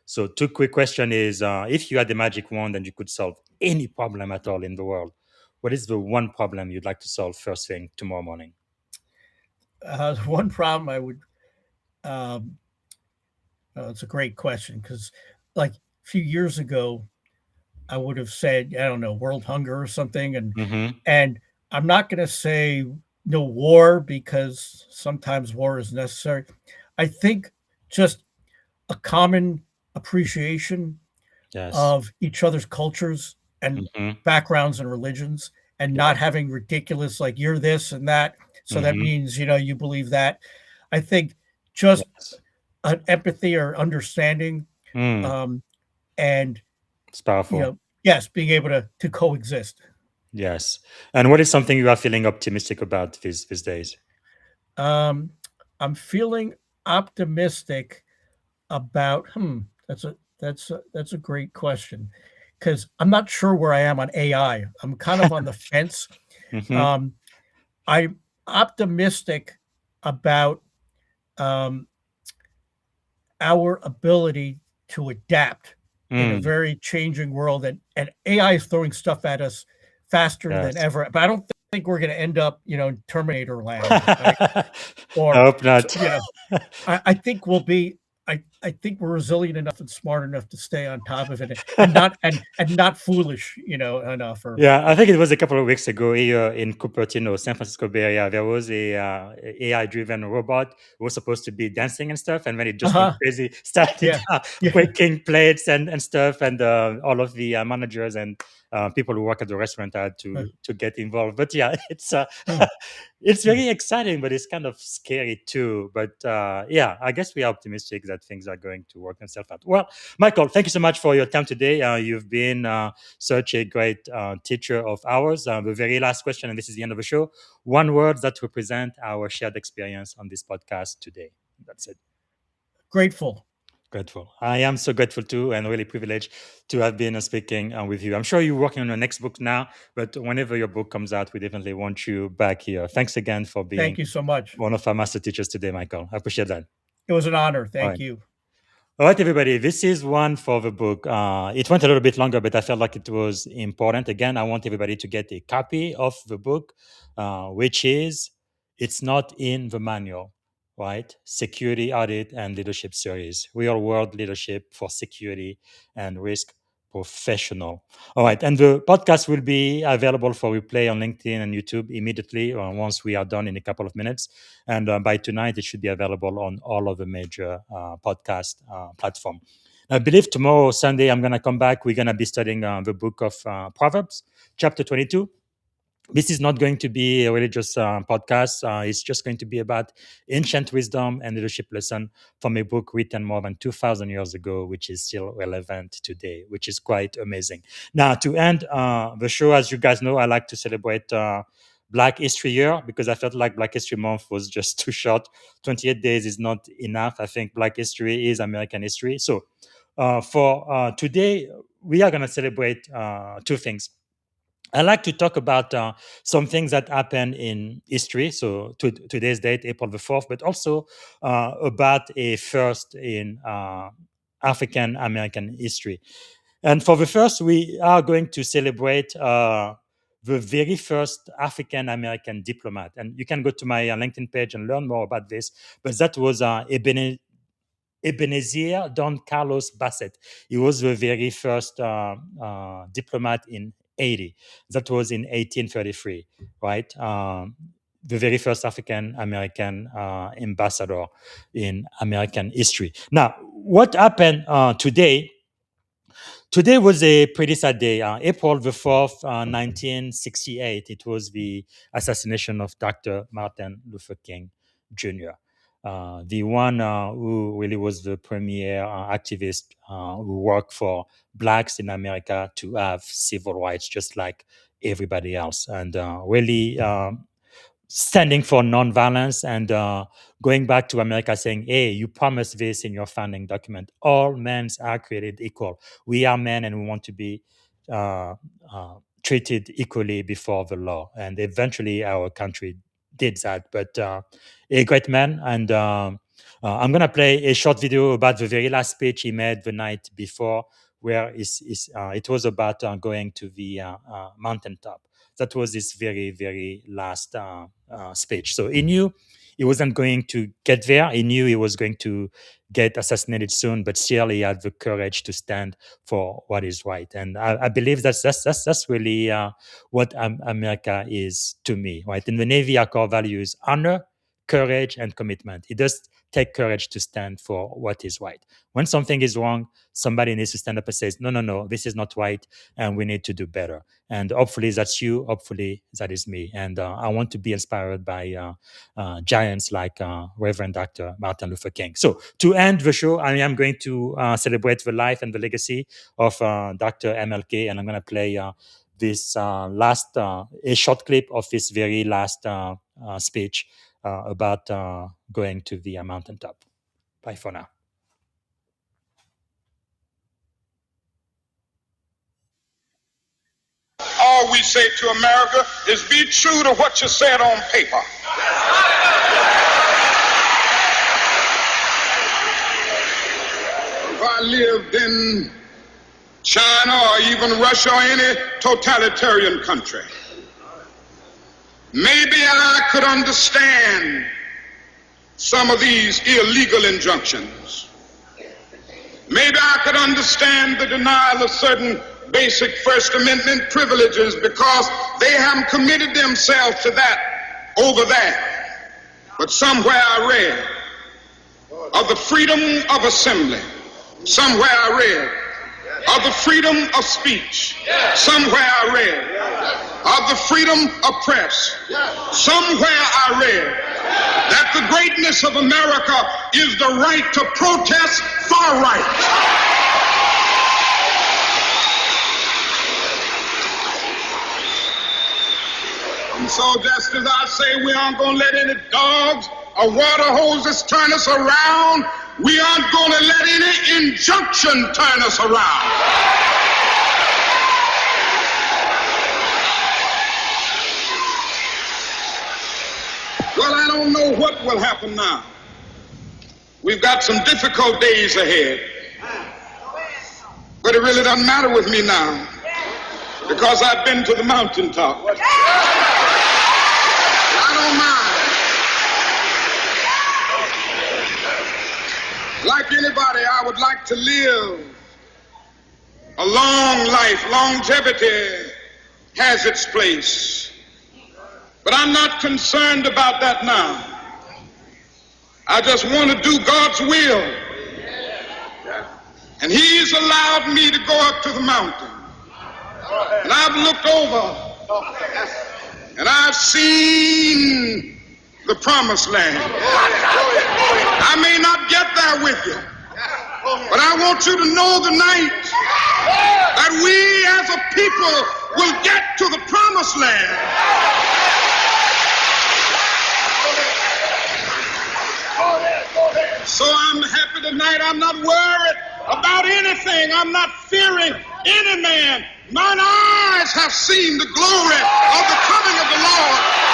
So, two quick question is: if you had the magic wand and you could solve any problem at all in the world, what is the one problem you'd like to solve first thing tomorrow morning? one problem I would, um, it's a great question, because, like, a few years ago, I would have said, I don't know, world hunger or something. Mm-hmm. And I'm not going to say no war, because sometimes war is necessary. I think just a common appreciation Yes. of each other's cultures and Mm-hmm. backgrounds and religions, and Yeah. not having ridiculous, like, you're this and that, so that Mm-hmm. means, you believe that. I think just Yes. an empathy or understanding, Mm. um, and, It's powerful. yes, being able to coexist. Yes. And what is something you are feeling optimistic about these days? Um, I'm feeling optimistic about, that's That's a great question, because I'm not sure where I am on AI. I'm kind of on the fence. Mhm. I'm optimistic about um, our ability to adapt in a Mm, very changing world, and AI is throwing stuff at us faster than yes. ever. But I don't think we're going to end up, in Terminator land, right? I Or hope not. I think we'll be. I think we're resilient enough and smart enough to stay on top of it, and not foolish, enough. Or Yeah, I think it was a couple of weeks ago here in Cupertino, San Francisco Bay Area. There was a AI-driven robot who was supposed to be dancing and stuff, and when it just went uh-huh, crazy, started yeah, yeah, breaking plates and stuff, and all of the managers and people who work at the restaurant had to get involved. But yeah, it's mm, it's mm. very exciting, but it's kind of scary too. But yeah, I guess we are optimistic that things are going to work themselves out. Well, Michael, thank you so much for your time today. You've been such a great teacher of ours. The very last question, and this is the end of the show. One word that represent our shared experience on this podcast today. That's it. Grateful. Grateful. I am so grateful too, and really privileged to have been speaking with you. I'm sure you're working on your next book now, but whenever your book comes out, we definitely want you back here. Thanks again for Thank being you so much. one of our master teachers today, Michael. I appreciate that. It was an honor. All Thank right. you. All right, everybody, this is one for the book. It went a little bit longer, but I felt like it was important. Again, I want everybody to get a copy of the book, which is It's Not in the Manual, right? Security Audit and Leadership Series, Real World Leadership for Security and Risk Professional. All right, and the podcast will be available for replay on LinkedIn and YouTube immediately once we are done in a couple of minutes. And by tonight, it should be available on all of the major podcast platform. I believe tomorrow, Sunday, I'm going to come back. We're going to be studying the book of Proverbs, chapter 22. This is not going to be a religious podcast. It's just going to be about ancient wisdom and leadership lesson from a book written more than 2,000 years ago, which is still relevant today, which is quite amazing. Now, to end the show, as you guys know, I like to celebrate Black History Year because I felt like Black History Month was just too short. 28 days is not enough. I think Black history is American history. So for today, we are going to celebrate two things. I like to talk about some things that happened in history. So today's date, April the 4th, but also about a first in African American history. And for the first, we are going to celebrate the very first African American diplomat. And you can go to my LinkedIn page and learn more about this. But that was Ebenezer Don Carlos Bassett. He was the very first diplomat in Haiti. That was in 1833, right? The very first African American ambassador in American history. Now, what happened today? Today was a pretty sad day. April the 4th, 1968, it was the assassination of Dr. Martin Luther King Jr., the one who really was the premier activist who worked for Blacks in America to have civil rights just like everybody else. And really standing for nonviolence and going back to America saying, hey, you promised this in your founding document. All men are created equal. We are men and we want to be uh, treated equally before the law. And eventually our country did that. But a great man. And I'm going to play a short video about the very last speech he made the night before, where it was about going to the mountaintop. That was his very, very last speech. So he knew he wasn't going to get there. He knew he was going to get assassinated soon, but still he had the courage to stand for what is right. And I believe that's really what America is to me, right? In the Navy, our core values honor, courage, and commitment. It does take courage to stand for what is right. When something is wrong, somebody needs to stand up and say, no, no, no, this is not right, and we need to do better. And hopefully that's you. Hopefully that is me. And I want to be inspired by giants like Reverend Dr. Martin Luther King. So to end the show, I am going to celebrate the life and the legacy of Dr. MLK, and I'm going to play this last, a short clip of his very last speech about going to the mountaintop. Bye for now. all we say to America is be true to what you said on paper. If I lived in China or even Russia or any totalitarian country, maybe I could understand some of these illegal injunctions. Maybe I could understand the denial of certain basic First Amendment privileges because they haven't committed themselves to that over there. But somewhere I read of the freedom of assembly. Somewhere I read of the freedom of speech. Somewhere I read of the freedom of press. Somewhere I read that the greatness of America is the right to protest far right. And so just as I say we aren't going to let any dogs or water hoses turn us around, we aren't going to let any injunction turn us around. Well, I don't know what will happen now. We've got some difficult days ahead. But it really doesn't matter with me now because I've been to the mountaintop. I don't mind. Like anybody, I would like to live a long life. Longevity has its place. But I'm not concerned about that now. I just want to do God's will. And He's allowed me to go up to the mountain. And I've looked over and I've seen the promised land. I may not get there with you, but I want you to know tonight that we as a people will get to the promised land. So I'm happy tonight. I'm not worried about anything. I'm not fearing any man. Mine eyes have seen the glory of the coming of the Lord.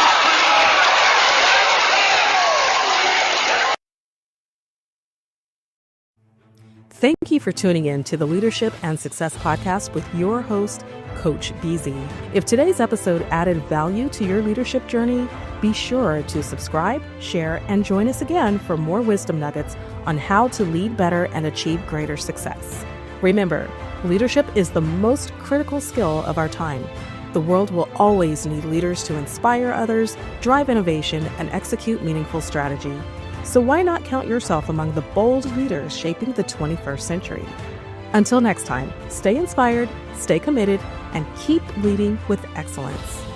Thank you for tuning in to the Leadership and Success Podcast with your host, Coach BZ. If today's episode added value to your leadership journey, be sure to subscribe, share, and join us again for more wisdom nuggets on how to lead better and achieve greater success. Remember, leadership is the most critical skill of our time. The world will always need leaders to inspire others, drive innovation, and execute meaningful strategy. So why not count yourself among the bold leaders shaping the 21st century? Until next time, stay inspired, stay committed, and keep leading with excellence.